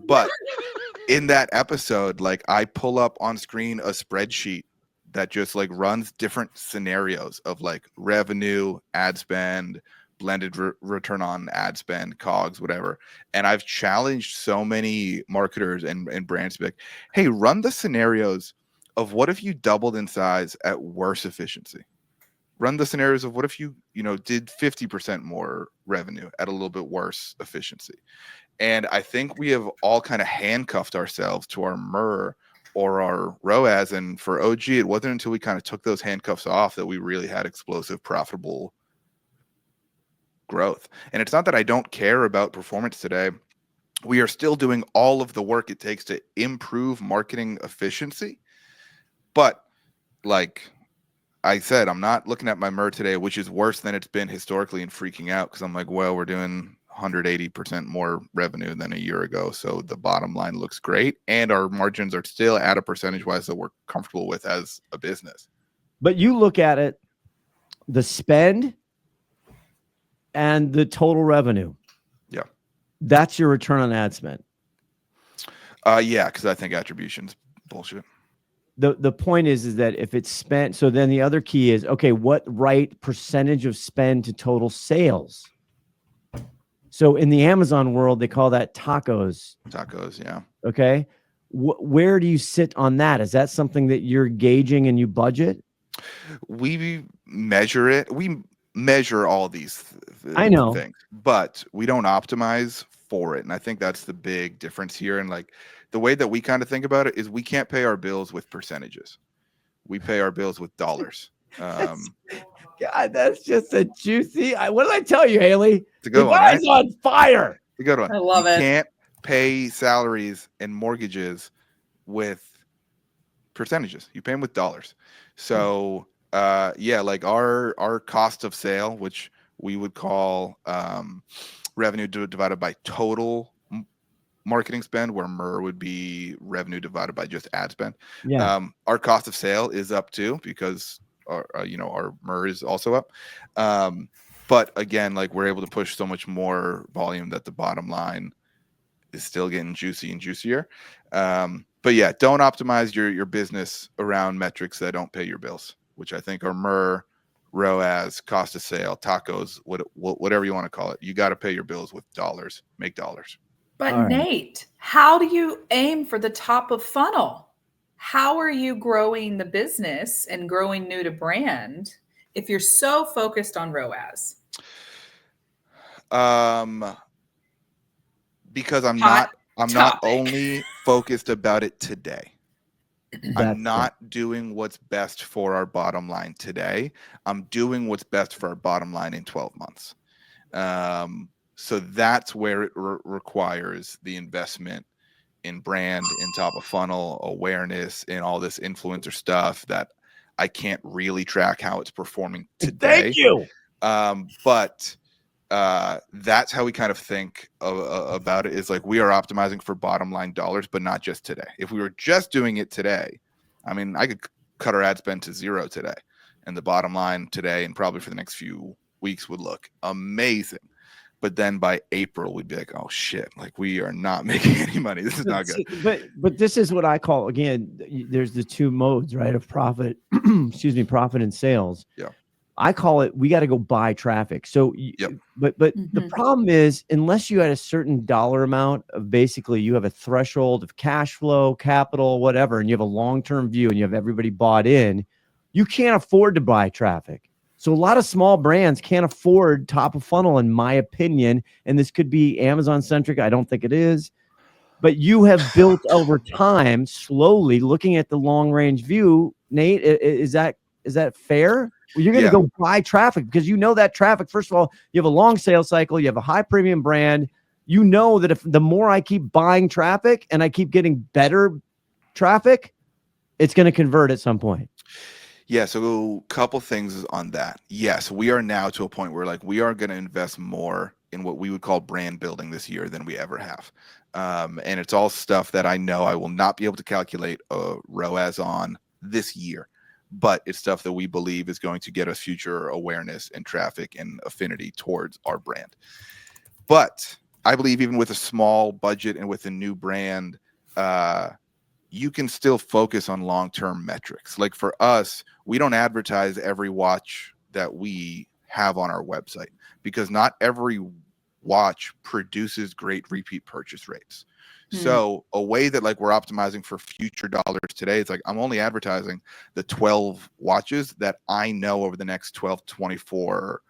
But in that episode, like, I pull up on screen a spreadsheet that just like runs different scenarios of like revenue, ad spend, blended return on ad spend, COGS, whatever. And I've challenged so many marketers and brands to be like, hey, run the scenarios of what if you doubled in size at worse efficiency. Run the scenarios of what if you did 50% more revenue at a little bit worse efficiency. And I think we have all kind of handcuffed ourselves to our MER or our ROAS. And for OG, it wasn't until we kind of took those handcuffs off that we really had explosive, profitable growth. And it's not that I don't care about performance today. We are still doing all of the work it takes to improve marketing efficiency. But like I said, I'm not looking at my MER today, which is worse than it's been historically, and freaking out because I'm like, well, we're doing 180% more revenue than a year ago. So the bottom line looks great. And our margins are still at a percentage wise that we're comfortable with as a business. But you look at it, the spend and the total revenue. Yeah. That's your return on ad spend. Yeah, because I think attribution's bullshit. The point is that if it's spent, so then the other key is, okay, what right percentage of spend to total sales? So in the Amazon world, they call that tacos. Tacos, yeah. Okay. Where do you sit on that? Is that something that you're gauging and you budget? We measure it. We measure all these I know things, but we don't optimize for it. And I think that's the big difference here. And like the way that we kind of think about it is we can't pay our bills with percentages. We pay our bills with dollars. God, that's just a juicy. What did I tell you, Haley? It's a good one, guy's right? on fire. It's a good one. I love it. You can't pay salaries and mortgages with percentages. You pay them with dollars. So yeah, like our cost of sale, which we would call revenue divided by total marketing spend, where MER would be revenue divided by just ad spend. Yeah. Our cost of sale is up too, because our MER is also up. But again, like, we're able to push so much more volume that the bottom line is still getting juicy and juicier. But yeah, don't optimize your business around metrics that don't pay your bills, which I think are MER, ROAS, cost of sale, tacos, whatever you want to call it. You got to pay your bills with dollars, make dollars. But All right. Nate, how do you aim for the top of funnel? How are you growing the business and growing new to brand if you're so focused on ROAS? Because I'm Hot not topic. only focused about it today. That's I'm not doing what's best for our bottom line today. I'm doing what's best for our bottom line in 12 months. So that's where it requires the investment in brand, in top of funnel awareness, in all this influencer stuff that I can't really track how it's performing today. Thank you. But that's how we kind of think about it, is like, we are optimizing for bottom line dollars, but not just today. If we were just doing it today, I mean, I could cut our ad spend to 0 today, and the bottom line today and probably for the next few weeks would look amazing. But then by April, we'd be like, oh shit, like, we are not making any money. This is not good. But this is what I call, again, there's the two modes, right, of profit, profit and sales. Yeah. I call it, we got to go buy traffic. So, Yep. but the problem is, unless you had a certain dollar amount of, basically you have a threshold of cash flow, capital, whatever, and you have a long-term view and you have everybody bought in, you can't afford to buy traffic. So a lot of small brands can't afford top of funnel, in my opinion. And this could be Amazon centric. I don't think it is. But you have built over time, slowly, looking at the long range view. Nate, is that fair? Well, you're going to go buy traffic because you know that traffic. First of all, you have a long sales cycle. You have a high premium brand. You know that if the more I keep buying traffic and I keep getting better traffic, it's going to convert at some point. Yeah, so a couple things on that. Yes, we are now to a point where, like, we are going to invest more in what we would call brand building this year than we ever have. And it's all stuff that I know I will not be able to calculate ROAS on this year, but it's stuff that we believe is going to get us future awareness and traffic and affinity towards our brand. But I believe even with a small budget and with a new brand, you can still focus on long-term metrics. Like, for us, we don't advertise every watch that we have on our website, because not every watch produces great repeat purchase rates. So a way that, like, we're optimizing for future dollars today, it's like, I'm only advertising the 12 watches that I know over the next 12 to 24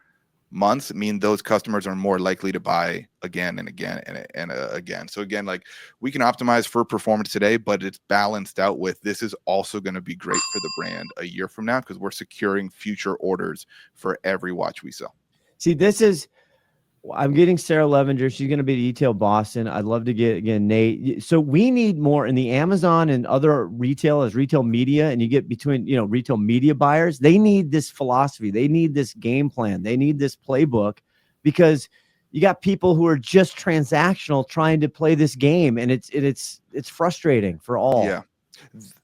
months mean those customers are more likely to buy again and again and again. So again, like, we can optimize for performance today, but it's balanced out with, this is also going to be great for the brand a year from now, because we're securing future orders for every watch we sell. See, I'm getting Sarah Levenger. She's going to be at Retail Boston. I'd love to get, again, Nate. So we need more in the Amazon and other retail media, and you get between, retail media buyers. They need this philosophy. They need this game plan. They need this playbook, because you got people who are just transactional trying to play this game, and it's frustrating for all. Yeah.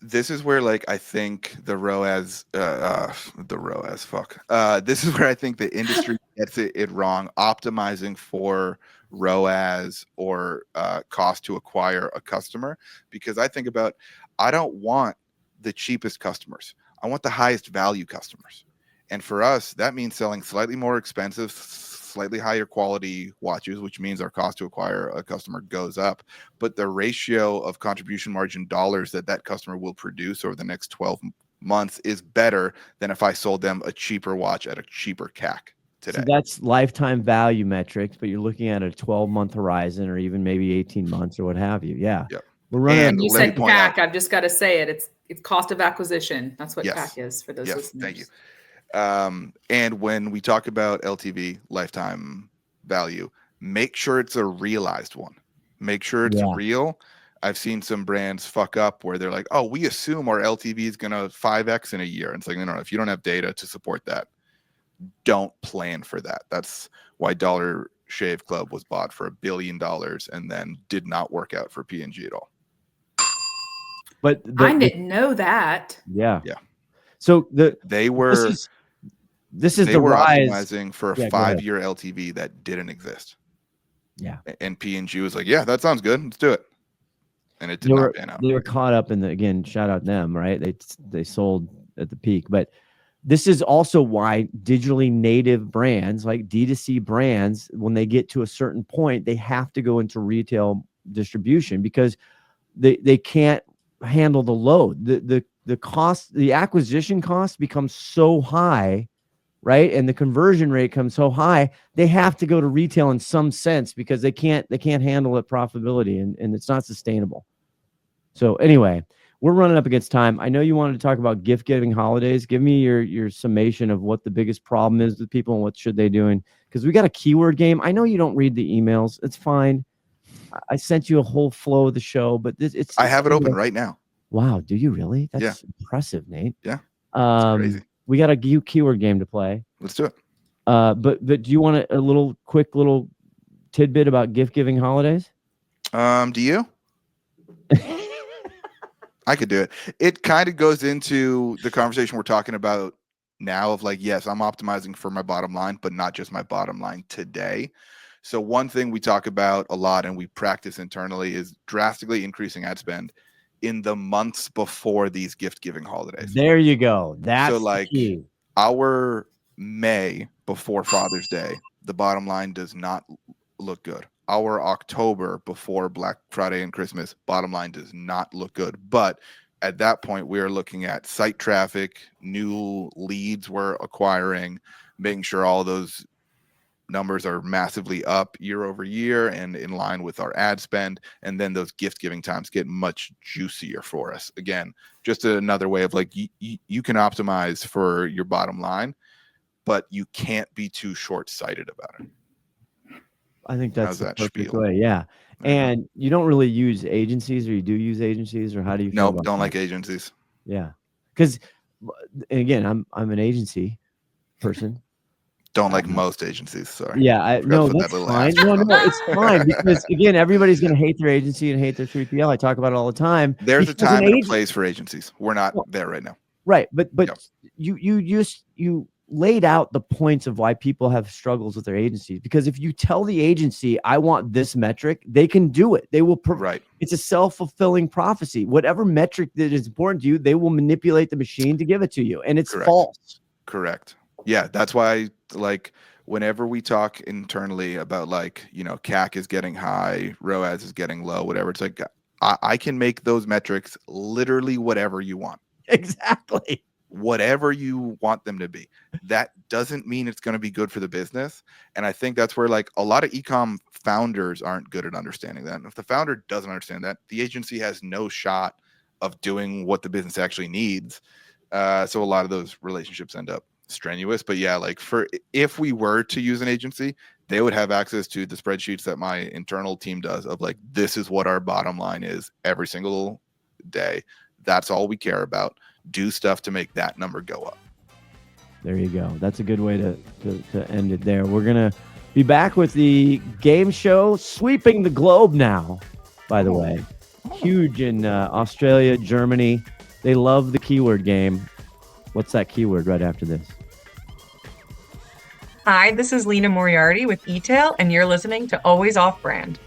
This is where, like, I think this is where I think the industry gets it wrong, optimizing for ROAS or cost to acquire a customer. Because I don't want the cheapest customers. I want the highest value customers. And for us, that means selling slightly more expensive, slightly higher quality watches, which means our cost to acquire a customer goes up. But the ratio of contribution margin dollars that customer will produce over the next 12 months is better than if I sold them a cheaper watch at a cheaper CAC today. So that's lifetime value metrics, but you're looking at a 12-month horizon, or even maybe 18 months or what have you. Yeah. Yep. We're running. And you said CAC. I've just got to say it. It's cost of acquisition. That's what CAC is for those listeners. Thank you. And when we talk about LTV, lifetime value, make sure it's a realized one. Make sure it's real. I've seen some brands fuck up where they're like, oh, we assume our LTV is going to 5x in a year. And it's like, no, if you don't have data to support that, don't plan for that. That's why dollar Shave Club was bought for $1 billion and then did not work out for P&G at all. But I didn't know that. Yeah. Yeah. So They were this is the rise. optimizing for a Yeah, go ahead. 5-year LTV that didn't exist. Yeah. And P&G was like, yeah, that sounds good. Let's do it. And it did not pan out. They were caught up in the, again, shout out them, right? They sold at the peak. But this is also why digitally native brands like D2C brands, when they get to a certain point, they have to go into retail distribution because they can't handle the load. The cost, the acquisition cost becomes so high, right? And the conversion rate comes so high, they have to go to retail in some sense because they can't handle it profitability and it's not sustainable. So anyway, we're running up against time. I know you wanted to talk about gift giving holidays. Give me your summation of what the biggest problem is with people and what should they doing. Because we got a keyword game. I know you don't read the emails. It's fine. I sent you a whole flow of the show, but I have it open right now. Wow, do you really? That's impressive, Nate. Yeah. Crazy. We got a keyword game to play. Let's do it. But do you want a quick little tidbit about gift giving holidays? Do you? I could do it. It kind of goes into the conversation we're talking about now of like, yes, I'm optimizing for my bottom line, but not just my bottom line today. So one thing we talk about a lot and we practice internally is drastically increasing ad spend in the months before these gift giving holidays. There you go. That's so like the key. Our May before Father's Day, the bottom line does not look good. Our October before Black Friday and Christmas, bottom line does not look good. But at that point, we are looking at site traffic, new leads we're acquiring, making sure all those numbers are massively up year over year and in line with our ad spend. And then those gift giving times get much juicier for us. Again, just another way of like, you can optimize for your bottom line, but you can't be too short-sighted about it. I think that's the perfect spiel? way. Yeah. And you don't really use agencies, or you do use agencies, or how do you feel Nope, about don't that? like agencies. Yeah. Because again, I'm an agency person. Don't like most agencies. Sorry. Yeah, no, that's fine. No, it's fine because again, everybody's going to hate their agency and hate their 3PL. I talk about it all the time. There's a time and a place for agencies. We're not there right now. Right, but you laid out the points of why people have struggles with their agencies. Because if you tell the agency, I want this metric, they can do it. They will provide. It's a self-fulfilling prophecy. Whatever metric that is important to you, they will manipulate the machine to give it to you, and it's false. Correct. Yeah, that's why like whenever we talk internally about like, you know, CAC is getting high, ROAS is getting low, whatever, it's like I can make those metrics literally whatever you want. Exactly. Whatever you want them to be. That doesn't mean it's going to be good for the business. And I think that's where like a lot of e-com founders aren't good at understanding that. And if the founder doesn't understand that, the agency has no shot of doing what the business actually needs. So a lot of those relationships end up strenuous. But yeah, like if we were to use an agency, they would have access to the spreadsheets that my internal team does of like, this is what our bottom line is every single day. That's all we care about. Do stuff to make that number go up. There you go. That's a good way to end it there. We're going to be back with the game show sweeping the globe now, by the way. Huge in Australia, Germany. They love the keyword game. What's that keyword right after this? Hi, this is Lena Moriarty with eTail, and you're listening to Always Off Brand.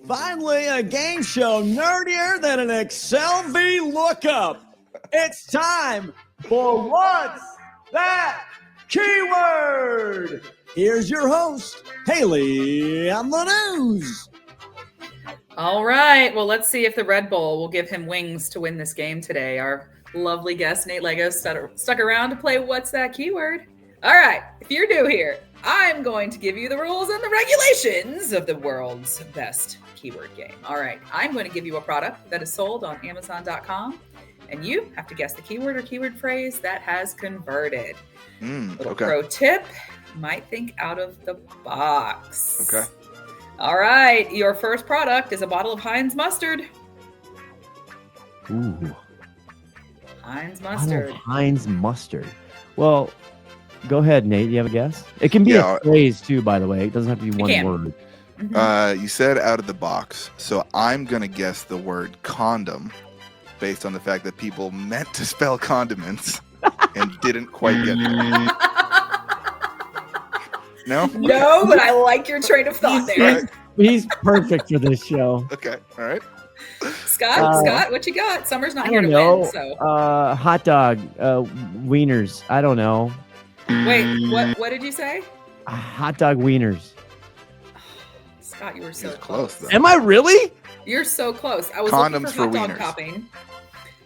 Finally, a game show nerdier than an Excel V lookup. It's time for What's That Keyword? Here's your host, Haley on the news. All right. Well, let's see if the Red Bull will give him wings to win this game today. Our lovely guest, Nate Lego, stuck around to play What's That Keyword? All right. If you're new here, I'm going to give you the rules and the regulations of the world's best keyword game. All right. I'm going to give you a product that is sold on Amazon.com, and you have to guess the keyword or keyword phrase that has converted. Little pro tip, might think out of the box. Okay. All right. Your first product is a bottle of Heinz mustard. Ooh. Heinz mustard. Heinz mustard. Well, go ahead, Nate. You have a guess? It can be Yeah. a phrase too, by the way. It doesn't have to be one can. word. You said out of the box, so I'm gonna guess the word condom, based on the fact that people meant to spell condiments and didn't quite get there. No? No, but I like your train of thought there. He's perfect for this show. Okay. All right. Scott, what you got? Summer's not I here to don't know. win, so. Hot dog, wieners. I don't know. Wait, what did you say? Hot dog wieners. Scott, you were so He was close, close. though. Am I really? You're so close. I was Condoms looking for for hot dog wieners. topping.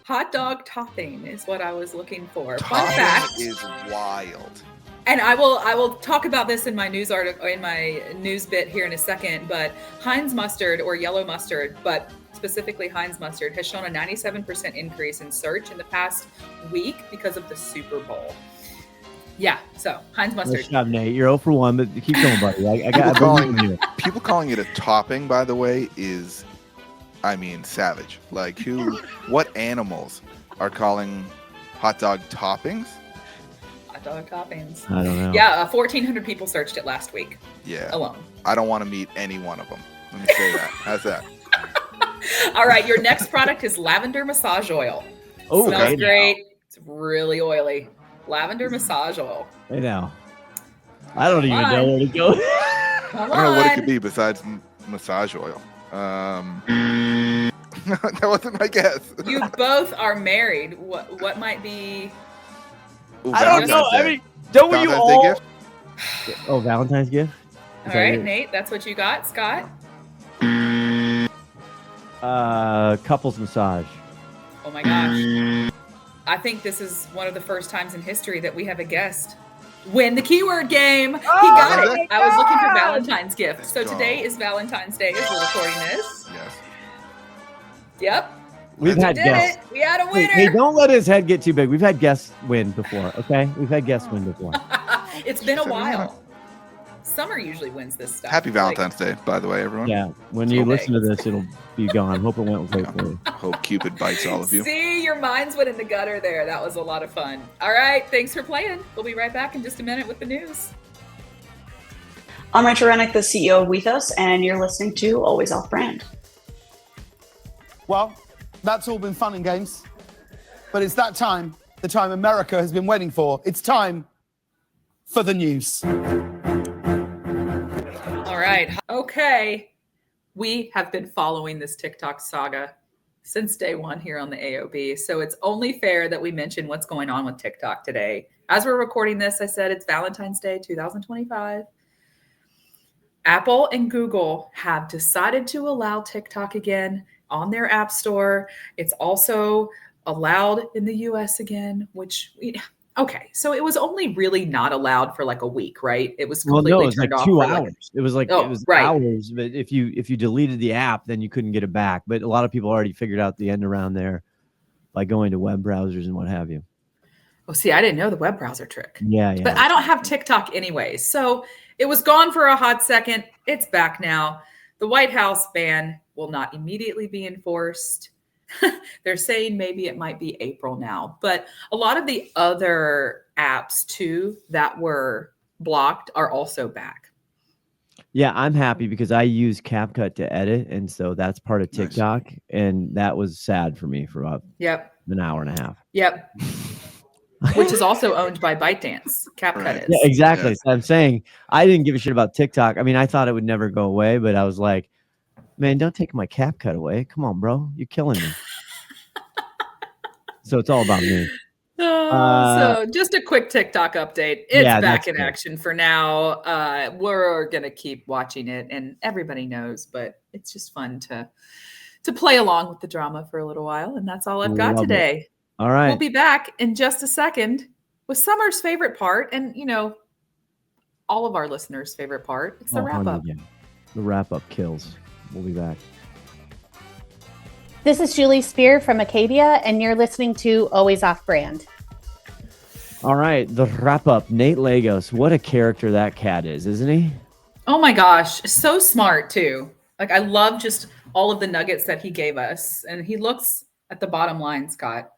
Hot dog topping is what I was looking for. Fun Topping fact. is wild. And I will talk about this in my news article, in my news bit here in a second, but Heinz mustard or yellow mustard, but specifically Heinz mustard, has shown a 97% increase in search in the past week because of the Super Bowl. Yeah, so Heinz Nice mustard. job, Nate. You're 0 for 1, but keep going, buddy. I People believe in you. calling it a topping, by the way, is, I mean, savage. Like, what animals are calling hot dog toppings? Hot dog toppings. I don't know. Yeah, 1,400 people searched it last week Yeah. alone. I don't want to meet any one of them. Let me say that. How's that? All right, your next product is lavender massage oil. Oh, Smells okay. great. It's really oily. Lavender massage oil. Hey now. I don't even Come know on. where to go. Come I don't know what it on. could be besides massage oil. That wasn't my guess. You both are married. What might be? Ooh, I don't know. Valentine's I Day. mean, don't you Valentine's Day all? gift? Oh, Valentine's gift? All Is that right, it? Nate, that's what you got. Scott. Couples massage. Oh my gosh. I think this is one of the first times in history that we have a guest win the keyword game. He got Oh it. my I was looking for God. Valentine's gift. So Let's today go. is Valentine's Day as we're recording this. Yes. Yep. We've We had Did guests. it. We had a Hey, winner. hey, don't let his head get too big. We've had guests win before, okay? We've had guests win before. It's been a Said we had while. Summer usually wins this stuff. Happy Like, Valentine's Day, by the way, everyone. Yeah, when you Okay. listen to this, it'll be gone. Hope it went great for you. Hope Cupid bites all of you. See, your minds went in the gutter there. That was a lot of fun. All right, thanks for playing. We'll be right back in just a minute with the news. I'm Rachel Rennick, the CEO of Wethos, and you're listening to Always Off Brand. Well, that's all been fun and games, but it's that time, the time America has been waiting for. It's time for the news. All right. Okay. We have been following this TikTok saga since day one here on the AOB. So it's only fair that we mention what's going on with TikTok today. As we're recording this, I said it's Valentine's Day 2025. Apple and Google have decided to allow TikTok again on their app store. It's also allowed in the US again, okay. So it was only really not allowed for like a week, right? It was Well, completely no, it was like turned off 2 for hours. It was like Oh, it was right. hours. But if you deleted the app, then you couldn't get it back. But a lot of people already figured out the end around there by going to web browsers and what have you. Oh, see, I didn't know the web browser trick. Yeah, yeah. But I don't have TikTok anyways. So it was gone for a hot second. It's back now. The White House ban will not immediately be enforced. They're saying maybe it might be April now. But a lot of the other apps too that were blocked are also back. Yeah, I'm happy because I use CapCut to edit, and so that's part of Nice. TikTok, and that was sad for me for about Yep. an hour and a half. Yep. Which is also owned by ByteDance. CapCut Right. is. Yeah, exactly. Yeah. So I'm saying I didn't give a shit about TikTok. I mean, I thought it would never go away, but I was like, man, don't take my CapCut away. Come on, bro. You're killing me. So it's all about me. So just a quick TikTok update. It's Yeah, back that's in good. action for now. We're gonna keep watching it, and everybody knows, but it's just fun to play along with the drama for a little while. And that's all I've got Love it. today. All right. We'll be back in just a second with Summer's favorite part, and all of our listeners' favorite part. It's the Oh, wrap up. honey, yeah. The wrap up kills. We'll be back. This is Julie Spear from Acadia, and you're listening to Always Off Brand. All right. The wrap up. Nate Lagos. What a character that cat is, isn't he? Oh my gosh, so smart too. Like I love just all of the nuggets that he gave us, and he looks at the bottom line, Scott.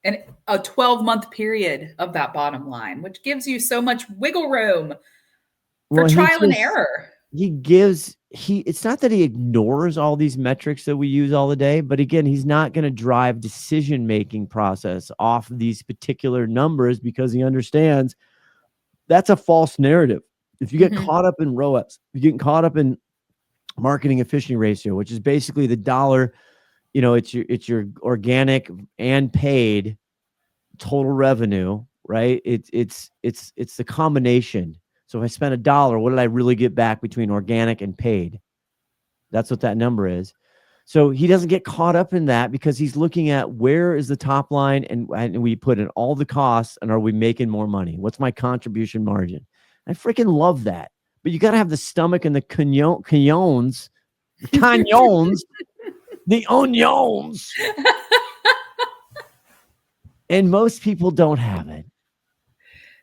and a 12-month period of that bottom line, which gives you so much wiggle room for trial and error. It's not that he ignores all these metrics that we use all the day, but again, he's not going to drive decision-making process off these particular numbers because he understands that's a false narrative. If you get caught up in ROAS, if you get caught up in marketing efficiency ratio, which is basically the dollar, it's your organic and paid total revenue, right? It's the combination. So if I spend $1, what did I really get back between organic and paid? That's what that number is. So he doesn't get caught up in that because he's looking at where is the top line and we put in all the costs and are we making more money? What's my contribution margin? I freaking love that. But you got to have the stomach and the canyons, the onions. And most people don't have it.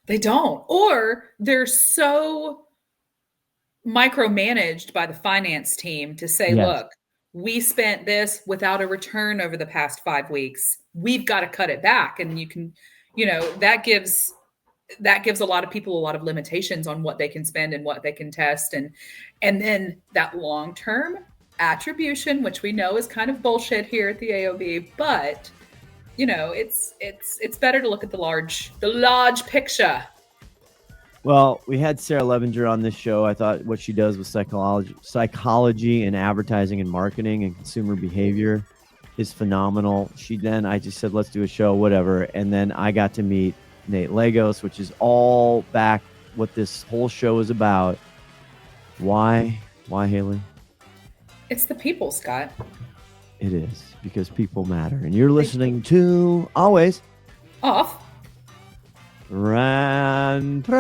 They don't. Or they're so micromanaged by the finance team to say, look, we spent this without a return over the past 5 weeks. We've got to cut it back. And you can, that gives a lot of people a lot of limitations on what they can spend and what they can test. And then that long-term attribution, which we know is kind of bullshit here at the AOB, but it's better to look at the large picture. Well, we had Sarah Levinger on this show. I thought what she does with psychology and advertising and marketing and consumer behavior is phenomenal. I just said, let's do a show, whatever. And then I got to meet Nate Lagos, which is all back what this whole show is about. Why, Haley? It's the people, Scott. It is, because people matter. And you're listening to Always Off Brand. You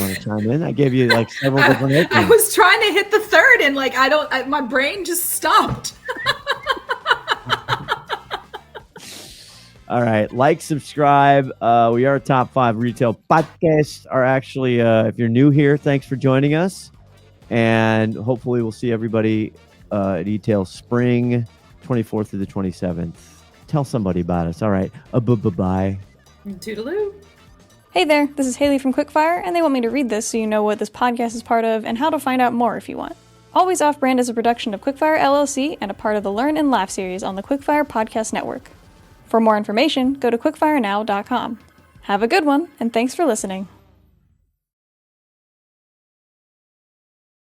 want to chime in? I gave you like several different openings. I was trying to hit the third and my brain just stopped. All right. Subscribe. We are a top 5 retail podcast. Actually, if you're new here, thanks for joining us. And hopefully we'll see everybody at Retail Spring 24th through the 27th. Tell somebody about us. All right. Bye. Toodaloo. Hey there, this is Haley from Quickfire, and they want me to read this so you know what this podcast is part of and how to find out more if you want. Always Off Brand is a production of Quickfire LLC and a part of the Learn and Laugh series on the Quickfire Podcast Network. For more information, go to quickfirenow.com. Have a good one, and thanks for listening.